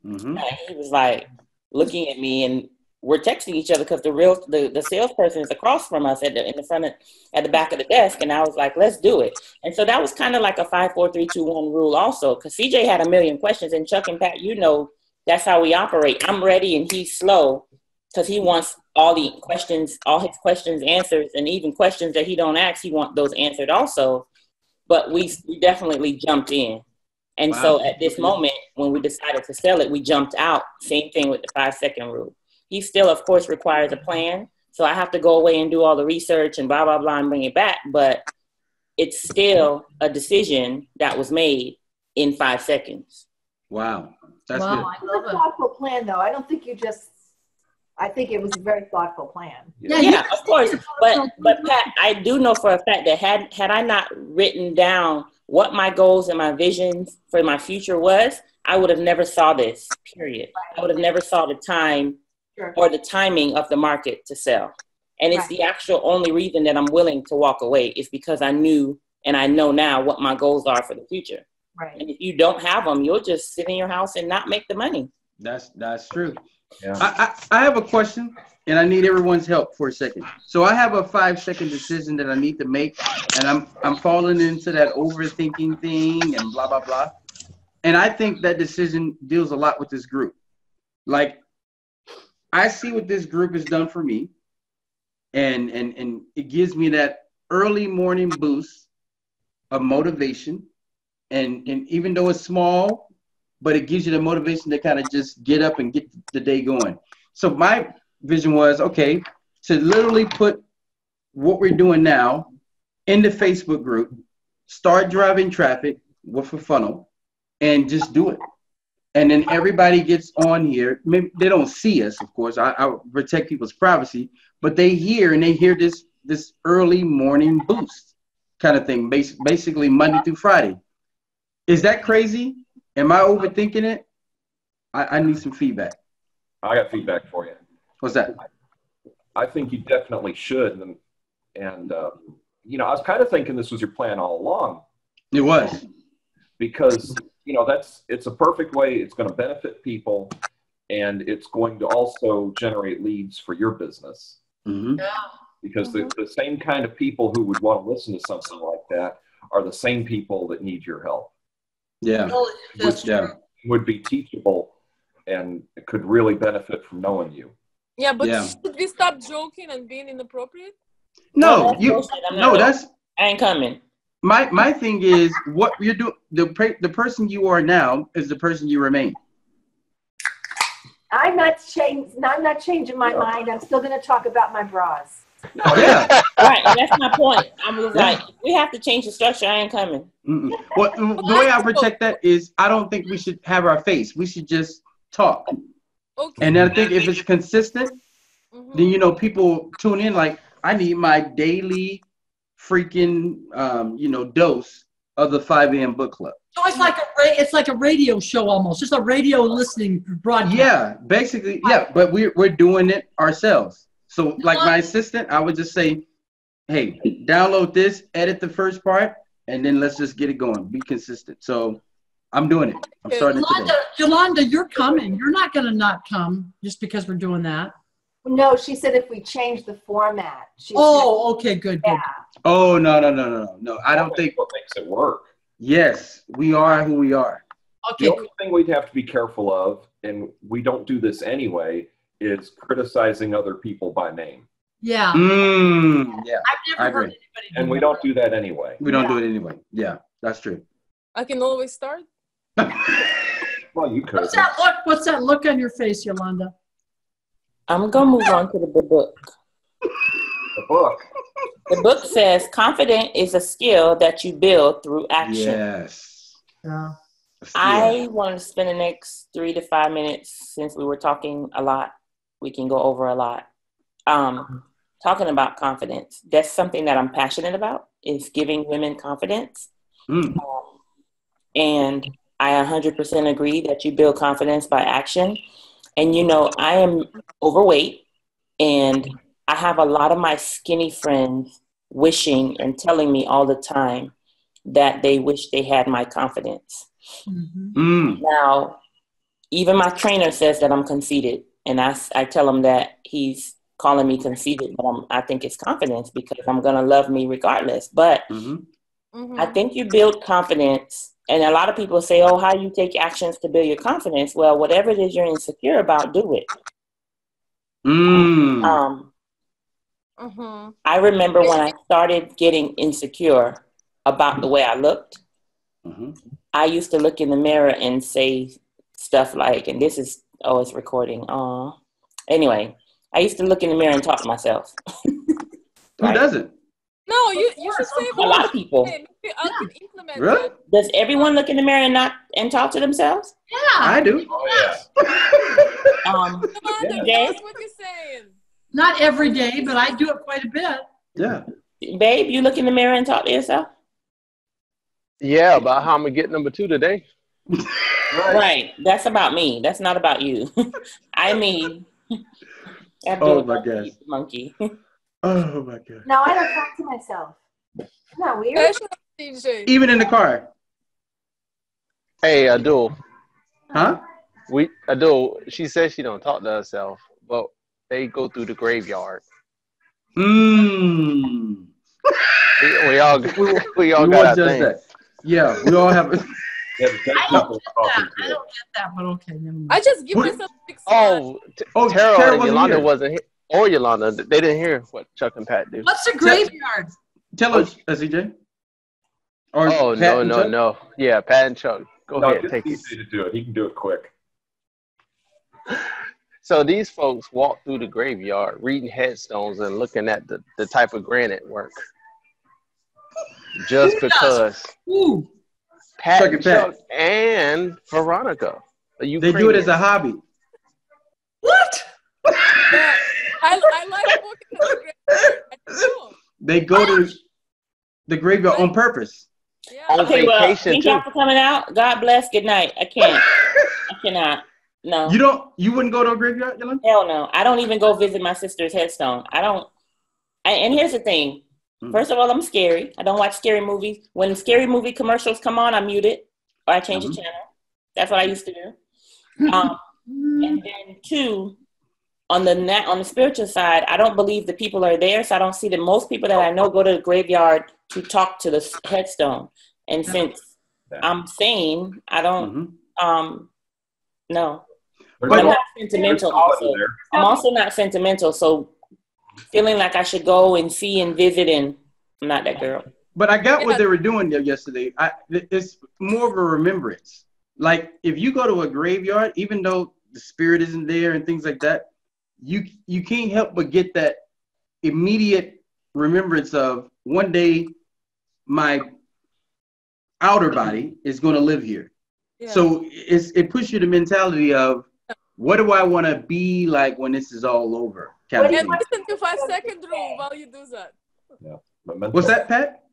And he was like looking at me, and we're texting each other because the salesperson is across from us at the back of the desk. And I was like, let's do it. And so that was kind of like a 5, 4, 3, 2, 1 rule also, because CJ had a million questions, and Chuck and Pat, you know, that's how we operate. I'm ready and he's slow because he wants all his questions answered, and even questions that he don't ask, he wants those answered also. But we definitely jumped in. And Wow. So at this moment, when we decided to sell it, we jumped out. Same thing with the 5-second rule. He still, of course, requires a plan. So I have to go away and do all the research and blah, blah, blah, and bring it back. But it's still a decision that was made in 5 seconds. Wow. That's Wow, good. I It was love a it. thoughtful plan, though. I don't think you just, I think it was a very thoughtful plan. Yeah, Yeah, you of course. just- But Pat, I do know for a fact that had I not written down what my goals and my visions for my future was, I would have never saw this, period. I would have never saw the time Sure. or the timing of the market to sell. And it's Right. the actual only reason that I'm willing to walk away is because I knew and I know now what my goals are for the future. Right. And if you don't have them, you'll just sit in your house and not make the money. That's true. Yeah. I have a question, and I need everyone's help for a second. So I have a 5-second decision that I need to make, and I'm falling into that overthinking thing and blah blah blah. And I think that decision deals a lot with this group. Like, I see what this group has done for me, and it gives me that early morning boost of motivation. And even though it's small, but it gives you the motivation to kind of just get up and get the day going. So my vision was, okay, to literally put what we're doing now in the Facebook group, start driving traffic with a funnel, and just do it. And then everybody gets on here. Maybe they don't see us, of course. I protect people's privacy, but they hear this early morning boost kind of thing, basically Monday through Friday. Is that crazy? Am I overthinking it? I need some feedback. I got feedback for you. What's that? I think you definitely should. And you know, I was kind of thinking this was your plan all along. It was. Because, you know, it's a perfect way. It's going to benefit people, and it's going to also generate leads for your business. Mm-hmm. Because the same kind of people who would want to listen to something like that are the same people that need your help. Yeah. That's Yeah. true. Would be teachable and could really benefit from knowing you. Yeah, but Yeah. should we stop joking and being inappropriate? No, that's you. bullshit. I'm No, not- that's I ain't coming. my thing is what you're doing. The person you are now is the person you remain. I'm not changing my mind. I'm still going to talk about my bras. Yeah. Right, and that's my point. I'm just like, we have to change the structure. I ain't coming. Mm-mm. Well, the way I protect that is I don't think we should have our face. We should just talk. Okay. And I think if it's consistent, Mhm. then, you know, people tune in like, I need my daily freaking, dose of the 5 a.m. book club. So it's like a radio show almost, just a radio listening broadcast. Yeah, basically, yeah, but we're doing it ourselves. So like my assistant, I would just say, hey, download this, edit the first part, and then let's just get it going. Be consistent. So I'm doing it. I'm starting it today. Yolanda, you're coming. You're not going to not come just because we're doing that. No, she said if we change the format. Oh, okay, good. Yeah. Oh, no. I don't think, What makes it work. yes, we are who we are. Okay, The only thing we'd have to be careful of, and we don't do this anyway, is criticizing other people by name. yeah. Yeah, I've I never heard agree. anybody And do we that. don't do that anyway. we don't do it anyway. Yeah, that's true. I can always start. Well, you could. What's that look? What's that look on your face, Yolanda? I'm going to move on to the book. The book. The book says confidence is a skill that you build through action. Yes. Yeah. I want to spend the next 3 to 5 minutes, since we were talking a lot, we can go over a lot, talking about confidence. That's something that I'm passionate about, is giving women confidence. Mm. And I 100% agree that you build confidence by action. And, you know, I am overweight, and I have a lot of my skinny friends wishing and telling me all the time that they wish they had my confidence. Mhm. Mm. Now, even my trainer says that I'm conceited. And I tell him that he's calling me conceited, but I think it's confidence because I'm going to love me regardless. But I think you build confidence. And a lot of people say, oh, how do you take actions to build your confidence? Well, whatever it is you're insecure about, do it. I remember when I started getting insecure about the way I looked, I used to look in the mirror and say stuff like, and this is, oh, it's recording. Anyway, I used to look in the mirror and talk to myself. Who doesn't? No, you should say a lot of people. I can implement Really? that. Does everyone look in the mirror and talk to themselves? Yeah. I do. Oh Commander, Jay? that's what you're saying. Not every day, but I do it quite a bit. Yeah. Babe, you look in the mirror and talk to yourself? Yeah, about how I'm gonna get number 2 today. Right. That's about me. That's not about you. I mean, Oh my gosh. monkey. Oh my God. No, I don't talk to myself. Isn't that weird? Special DJ. Even in the car. Hey, Adul. Huh? Adul, she says she don't talk to herself, but they go through the graveyard. Mmm. We all got our thing. That. Yeah, we all have. Yeah, the dead I don't people get are that. talking I to don't get that, but okay. Never mind. I just give What? myself 6 months. Oh, Tara Tara and wasn't Yolanda here. wasn't here. Or Yolanda, they didn't hear what Chuck and Pat do. What's a graveyard? Tell us, CJ. Or Oh, Pat and Chuck? no. Yeah, Pat and Chuck. Go No, ahead, it's take it. easy to do it. He can do it quick. So these folks walk through the graveyard reading headstones and looking at the type of granite work. Just because Ooh. Pat Chuck and and Pat. Chuck and Veronica. They do it as a hobby. What? Yeah. I like walking to the graveyard. I don't know. They go to the graveyard on purpose. Yeah. On Okay, well, vacation, thank too. y'all for coming out. God bless. Good night. I can't. I cannot. No. You wouldn't go to a graveyard, Yolanda? Hell no. I don't even go visit my sister's headstone. And here's the thing. First of all, I'm scary. I don't watch scary movies. When scary movie commercials come on, I mute it or I change the channel. That's what I used to do. And then 2, on the spiritual side, I don't believe the people are there, so I don't see that most people that I know go to the graveyard to talk to the headstone. And since I'm sane, I don't. No. There's I'm a not lot- sentimental. there's a lot Also, there. I'm also not sentimental. So feeling like I should go and see and visit, and I'm not that girl. But I got what they were doing there yesterday. It's more of a remembrance. Like if you go to a graveyard, even though the spirit isn't there and things like that, you can't help but get that immediate remembrance of one day my outer body is going to live here. Yeah. So it puts you the mentality of what do I want to be like when this is all over? Kind of And thing. listen to 5-second rule while you do that. Yeah. Memento. What's that, Pat?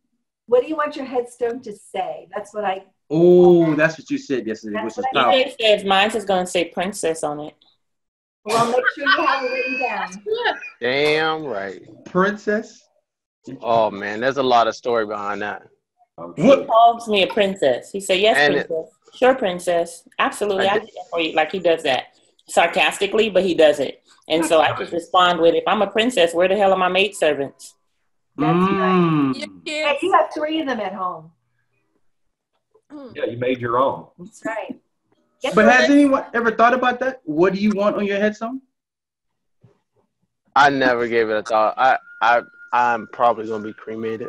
What do you want your headstone to say? That's what I. Oh, that's what you said yesterday, which was That's powerful. It says mine's is going to say princess on it. Well, make sure you have it written down. Damn right. Princess? Oh man, there's a lot of story behind that. I'm He sure. calls me a princess. He said, yes, And princess. Sure, princess. Absolutely. I did that for you. Like he does that sarcastically, but he does it. And so I just respond with, if I'm a princess, where the hell are my maidservants? That's right. Your Hey, kids. you have 3 of them at home. Yeah, you made your own. That's right. Get But the has list. anyone ever thought about that? What do you want on your headstone? I never gave it a thought. I'm probably gonna be cremated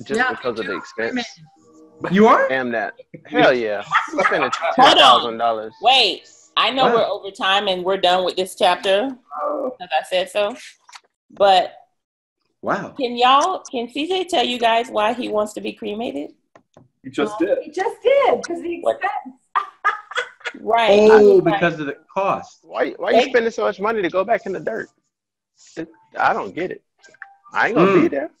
just Yeah, because of the expense. You are? Damn that. Hell yeah. I'm spending Hold on. $10,000. Wait, I know Wow. we're over time and we're done with this chapter, as I said so. But Wow. can CJ tell you guys why he wants to be cremated? You just did. He just did because the What? expense. Right. Oh, Right. because of the cost. Why you spending so much money to go back in the dirt? I don't get it. I ain't gonna be there.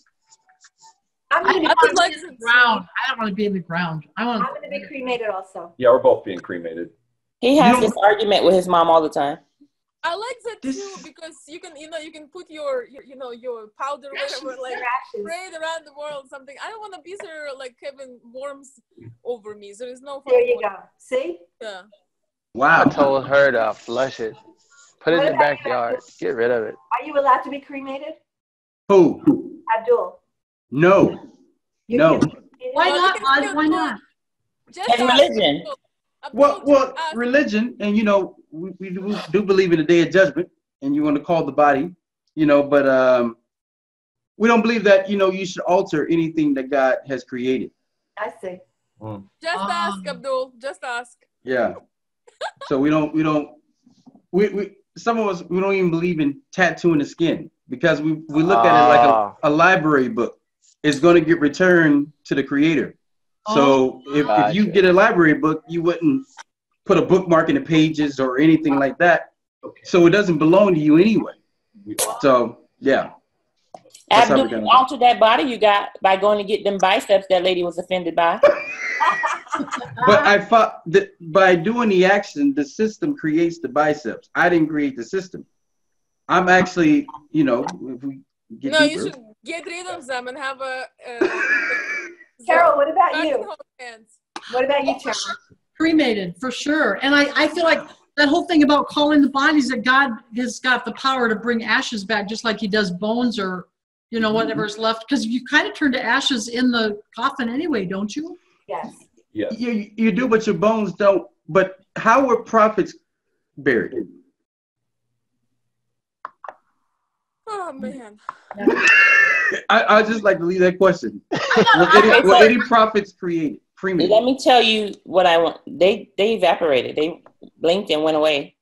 I'm I going want would to like be in to the ground. I don't want to be in the ground. I want to be cremated also. Yeah, we're both being cremated. He has You this argument with his mom all the time. I like that This- too because you can put your powder whatever like Your ashes. spray it around the world something. I don't want to be there like having worms over me. There is no. There you fun. go. See? Yeah. I Wow. told her to flush it. Put it What in the about you, backyard. Abdul? Get rid of it. Are you allowed to be cremated? Who? Abdul. No. You No. can be cremated? Why Well, not, you can Bud? Why not? Just It's ask religion. Abdul. Well, Abdul, just ask. religion, and you know, we do believe in the day of judgment, and you want to call the body, you know, but we don't believe that, you know, you should alter anything that God has created. I see. Just ask, Abdul. Just ask. Yeah. So we some of us, we don't even believe in tattooing the skin because we look at it like a library book. It's going to get returned to the creator. So if you get a library book, you wouldn't put a bookmark in the pages or anything like that. Okay. So it doesn't belong to you anyway. So yeah. Abdul, you altered that body you got by going to get them biceps that lady was offended by. But I thought that by doing the action, the system creates the biceps. I didn't create the system. I'm actually, you know, if we get No, deeper. you should get rid of them and have a. Carol, what about you? Hands. What about you, Carol? Cremated, for sure. And I feel like that whole thing about calling the bodies, that God has got the power to bring ashes back, just like he does bones or, you know, whatever's left. Because you kind of turn to ashes in the coffin anyway, don't you? Yes. Yeah. You do, but your bones don't. But how were prophets buried? Oh man. I just like to leave that question. Were any prophets cremated? Let me tell you what I want. They evaporated. They blinked and went away.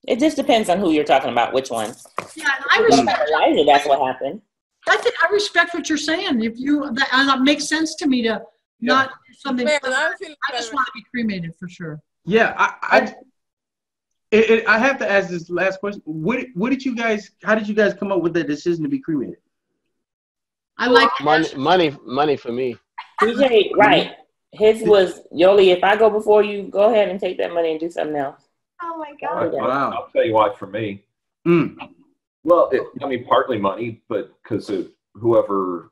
It just depends on who you're talking about, which one. Yeah, I respect. Elijah, that's what happened. I respect what you're saying. If you that makes sense to me to not do something. Man, I just want to be cremated for sure. Yeah, I have to ask this last question. What did you guys? How did you guys come up with the decision to be cremated? I like money for me. DJ, right? His was Yoli. If I go before you, go ahead and take that money and do something else. Oh my God! Wow. I'll tell you why. For me, well, I mean, partly money, but because whoever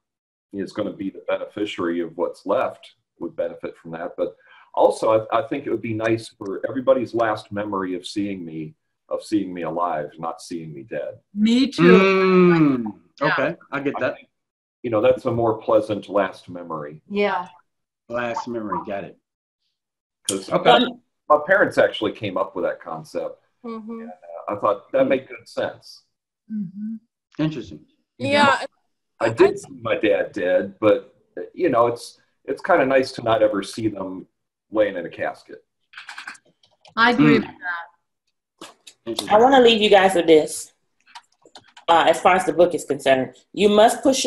is going to be the beneficiary of what's left would benefit from that. But also, I think it would be nice for everybody's last memory of seeing me alive, not seeing me dead. Me too. Okay, I get that. You know, that's a more pleasant last memory. Yeah. Last memory, got it. Because okay. My parents actually came up with that concept. Mm-hmm. And, I thought that made good sense. Mm-hmm. Interesting. Yeah. I did see my dad dead, but you know, it's kind of nice to not ever see them laying in a casket. I agree with that. I want to leave you guys with this. As far as the book is concerned, you must push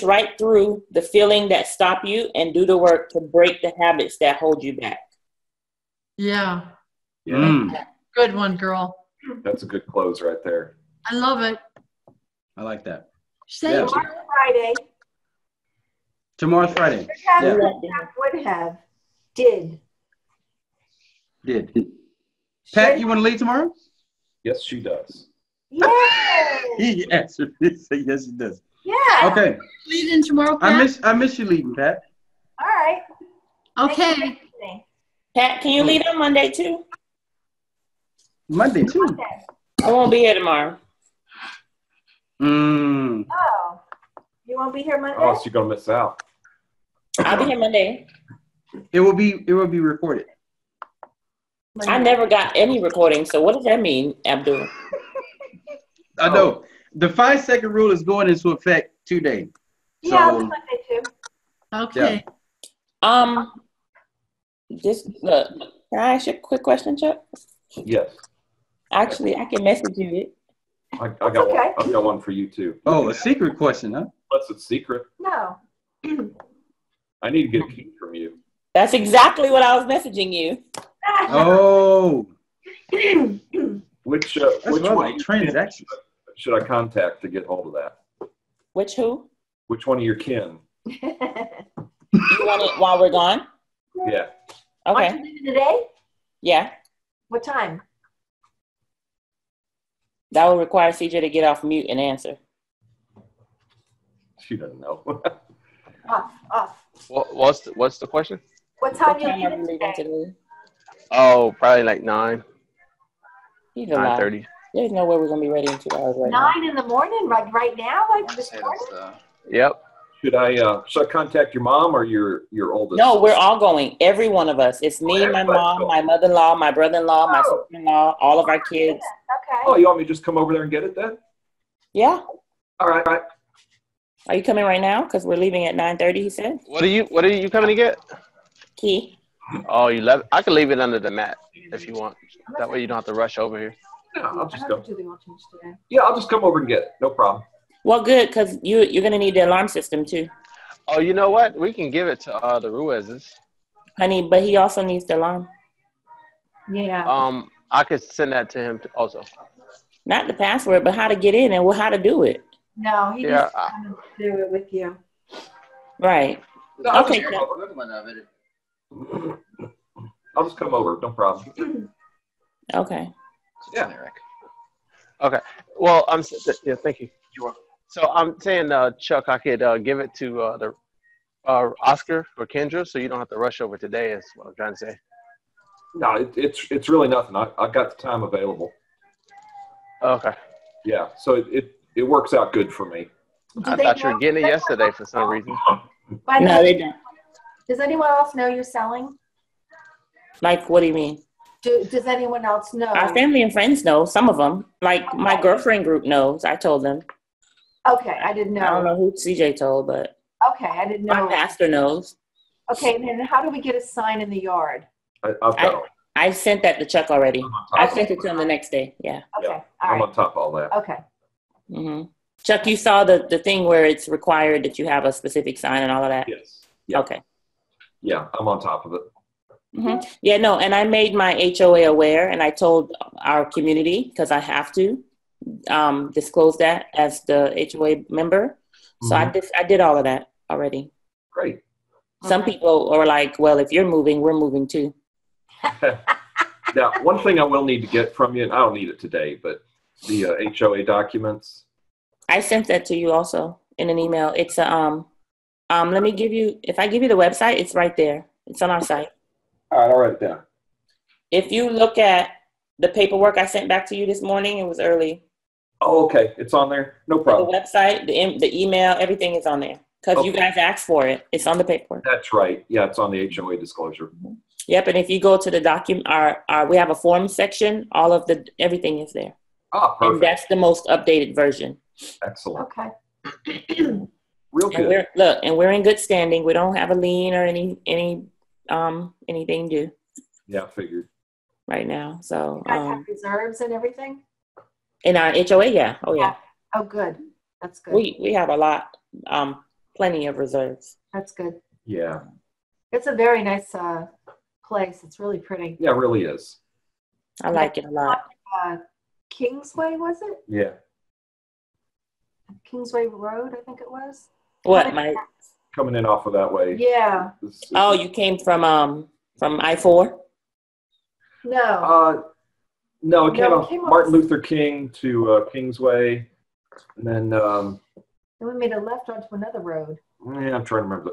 right through the feeling that stop you and do the work to break the habits that hold you back. Yeah. Yeah. Good one, girl. That's a good close right there. I love it. I like that. Say Friday. Tomorrow's Friday. Did. Pat, you want to leave tomorrow? Yes, she does. Yeah. He answered. Yes, he does. Yeah. Okay. Lead in tomorrow, Pat? I miss you leaving, Pat. All right. Okay. Pat, can you lead on Monday too? Monday too. I won't be here tomorrow. Oh. You won't be here Monday? Oh, so you're gonna miss out. I'll be here Monday. It will be recorded. I never got any recording, so what does that mean, Abdul? I know. The 5-second rule is going into effect today. Yeah, I'll do Monday too. Okay. Yeah. Just look. Can I ask you a quick question, Chuck? Yes. Actually, I can message you it. I got one. I've got one for you too. Oh, a secret question, huh? Unless it's secret. No. I need to get a key from you. That's exactly what I was messaging you. Oh. Which one transaction should I contact to get hold of that? Which who? Which one of your kin? You want it while we're gone? Yeah. Okay. Are you leaving today? Yeah. What time? That will require CJ to get off mute and answer. She doesn't know. Off. What's the question? What time What time you are you leaving today? Oh, probably like 9. He's a lie. 9:30. There's no way we're gonna be ready in 2 hours right now. 9 in the morning, like right now, like this morning. Yep. Should I contact your mom or your oldest? No, we're all going. Every one of us. It's me, my mom, my mother-in-law, my brother-in-law, my sister-in-law, all of our kids. Okay. Oh, you want me to just come over there and get it then? Yeah. All right. Are you coming right now? Because we're leaving at 9:30. He said. What are you coming to get? Key. Oh, you left. I can leave it under the mat if you want. That way you don't have to rush over here. Yeah, I'll just go. Do the oil change today. Yeah, I'll just come over and get it. No problem. Well, good, because you're gonna need the alarm system too, Oh, you know what? We can give it to the Ruizes. honey. But he also needs the alarm. Yeah. I could send that to him also. Not the password, but how to get in and how to do it. No, he Yeah, needs to come and do it with you. Right. No, I'll Okay. just come over. No problem. Okay. Yeah. Okay. Well, yeah. Thank you. You're welcome. So I'm saying, Chuck, I could give it to the Oscar or Kendra, so you don't have to rush over today. Is what I'm trying to say. No, it's really nothing. I've got the time available. Okay. Yeah, so it works out good for me. I thought you were getting it yesterday for some reason. No, they don't. Does anyone else know you're selling? Like, what do you mean? Does anyone else know? Our family and friends know. Some of them, like my girlfriend group, knows. I told them. Okay, I didn't know. I don't know who CJ told, but Okay, I didn't know. my pastor knows. Okay, and then how do we get a sign in the yard? I've got it. I sent that to Chuck already. I'm on top I of sent it to him the next day. Yeah. Okay, Yeah, all I'm right. on top of all that. Okay. hmm Chuck, you saw the thing where it's required that you have a specific sign and all of that? Yes. Yeah. Okay. Yeah, I'm on top of it. Yeah, no, and I made my HOA aware, and I told our community, because I have to disclose that as the HOA member. So I did all of that already. Great. Some people are like, well, if you're moving, we're moving too. Now, one thing I will need to get from you, and I don't need it today, but the HOA documents. I sent that to you also in an email. It's let me give you, if I give you the website, it's right there. It's on our site. All right, I'll write it down. If you look at the paperwork I sent back to you this morning, it was early. Oh, okay. It's on there. No The problem. website, the email, everything is on there. Because you guys asked for it. It's on the paperwork. That's right. Yeah, it's on the HOA disclosure. Yep, and if you go to the document, we have a form section. All of everything is there. Ah, And perfect. that's the most updated version. Excellent. Okay. Real And good. we're in good standing. We don't have a lien or anything due Yeah, figured. right now. So You guys have reserves and everything? in our HOA, yeah. Oh yeah. Oh, good. That's good. We have a lot, plenty of reserves. That's good. Yeah. It's a very nice place. It's really pretty. Yeah, it really is. I like it a lot. Kingsway, was it? Yeah. Kingsway Road, I think it was. What, my? Coming in off of that way. Yeah. Oh, you came from I-4? No. No, it came No, it off came off- Martin Luther King to Kingsway. And then, Then we made a left onto another road. I'm trying to remember.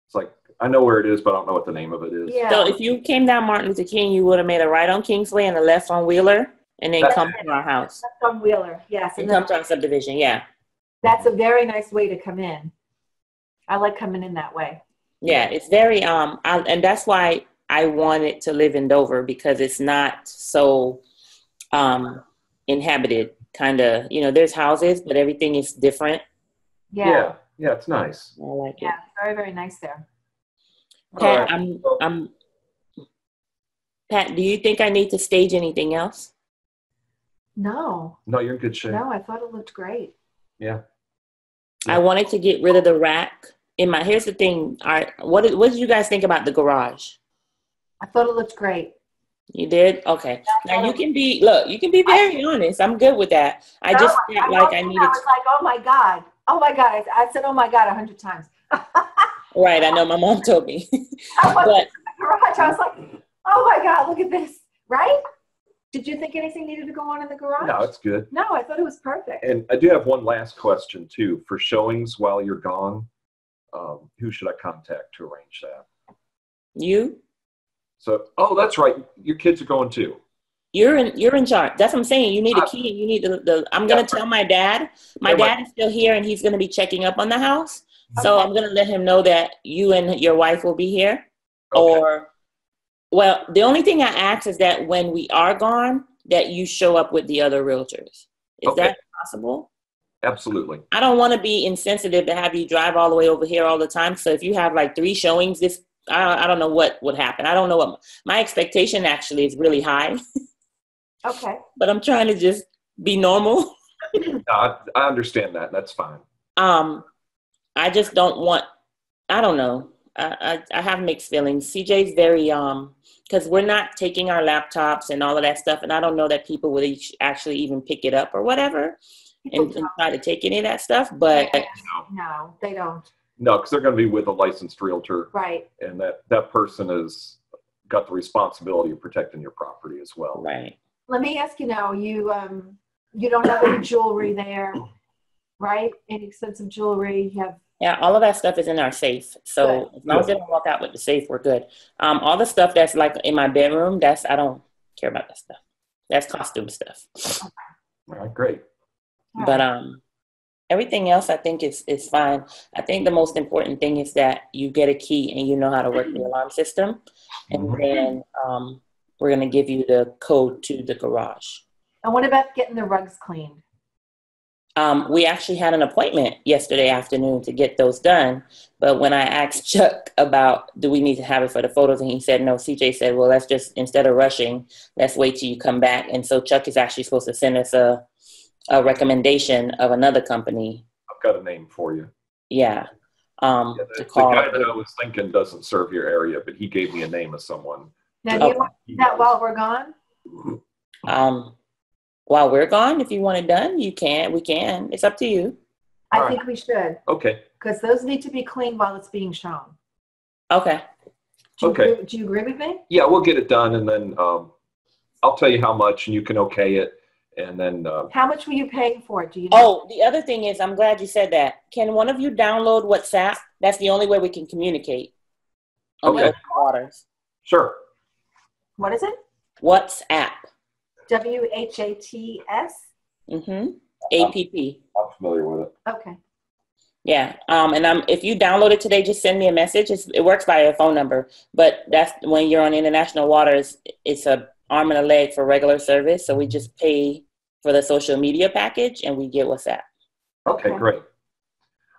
It's like, I know where it is, but I don't know what the name of it is. Yeah. So if you came down Martin Luther King, you would have made a right on Kingsway and a left on Wheeler, and then come to our house. Left on Wheeler. Yes. And And come to our subdivision, yeah. that's a very nice way to come in. I like coming in that way. Yeah, it's very, and that's why I wanted to live in Dover, because it's not so inhabited, kind of, there's houses, but everything is different. Yeah. Yeah, it's nice. I like it. Yeah. Very, very nice there. Pat, All right. Pat, do you think I need to stage anything else? No. No, you're in good shape. No, I thought it looked great. Yeah. I wanted to get rid of the rack in my. Here's the thing. What did you guys think about the garage? I thought it looked great. You did? Okay. Now you can be very honest. I'm good with that. I just felt like I needed. I was like, oh my God. Oh my God. I said, oh my God, 100 times. Right. I know my mom told me. I went But to the garage. I was like, oh my God, look at this. Right? Did you think anything needed to go on in the garage? No, it's good. No, I thought it was perfect. And I do have one last question, too. For showings while you're gone, who should I contact to arrange that? you? So, oh, that's right. Your kids are going too. You're in charge. That's what I'm saying. You need a key. You need I'm gonna tell my dad. My dad is still here, and he's gonna be checking up on the house. So I'm gonna let him know that you and your wife will be here. Or, well, the only thing I ask is that when we are gone, that you show up with the other realtors. Is that possible? Absolutely. I don't want to be insensitive to have you drive all the way over here all the time. So if you have like 3 showings, I don't know what would happen. I don't know what my expectation actually is really high. Okay. But I'm trying to just be normal. No, I understand that. That's fine. I just don't want, I don't know. I have mixed feelings. CJ's very, because we're not taking our laptops and all of that stuff. And I don't know that people would actually even pick it up or whatever and try to take any of that stuff. But no, they don't. No, because they're going to be with a licensed realtor. Right. And that person has got the responsibility of protecting your property as well. Right. Let me ask you now, you don't have any jewelry there, right? Any expensive jewelry? You have. Yeah, all of that stuff is in our safe. So as long as they don't walk out with the safe, we're good. All the stuff that's like in my bedroom, I don't care about that stuff. That's costume stuff. All right, great. But everything else I think is fine. I think the most important thing is that you get a key and you know how to work the alarm system. And then we're going to give you the code to the garage. And what about getting the rugs cleaned? We actually had an appointment yesterday afternoon to get those done. But when I asked Chuck about, do we need to have it for the photos? And he said, no. CJ said, well, let's just, instead of rushing, let's wait till you come back. And so Chuck is actually supposed to send us a recommendation of another company. I've got a name for you. Yeah. The guy that I was thinking doesn't serve your area, but he gave me a name of someone. Now, do you want that while we're gone? While we're gone, if you want it done, we can. It's up to you. I think we should. Okay. Because those need to be cleaned while it's being shown. Okay. Do you agree with me? Yeah, we'll get it done, and then I'll tell you how much, and you can okay it, and then. How much were you paying for it? Do you know? Oh, the other thing is, I'm glad you said that. Can one of you download WhatsApp? That's the only way we can communicate. Okay. Waters. Sure. What is it? WhatsApp. WHATS? APP. I'm familiar with it. Okay. Yeah. And if you download it today, just send me a message. It works by a phone number, but that's when you're on international waters, it's a arm and a leg for regular service. So we just pay for the social media package and we get WhatsApp. Okay, great.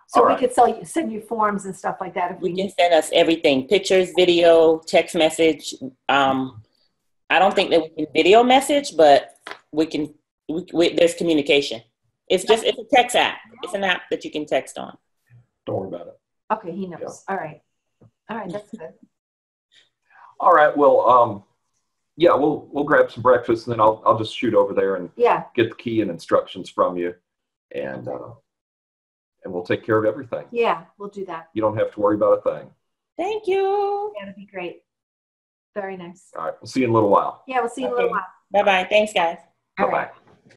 So we could send you forms and stuff like that if we can send us everything: pictures, video, text message. I don't think that we can video message, but we can. There's communication. It's a text app. It's an app that you can text on. Don't worry about it. Okay, he knows. Yeah. All right, that's good. All right, well, yeah, we'll grab some breakfast, and then I'll just shoot over there and get the key and instructions from you, and we'll take care of everything. Yeah, we'll do that. You don't have to worry about a thing. Thank you. Yeah, that'd be great. Very nice. All right, we'll see you in a little while. Yeah, we'll see you in a little while. Bye-bye. Thanks, guys. Bye-bye.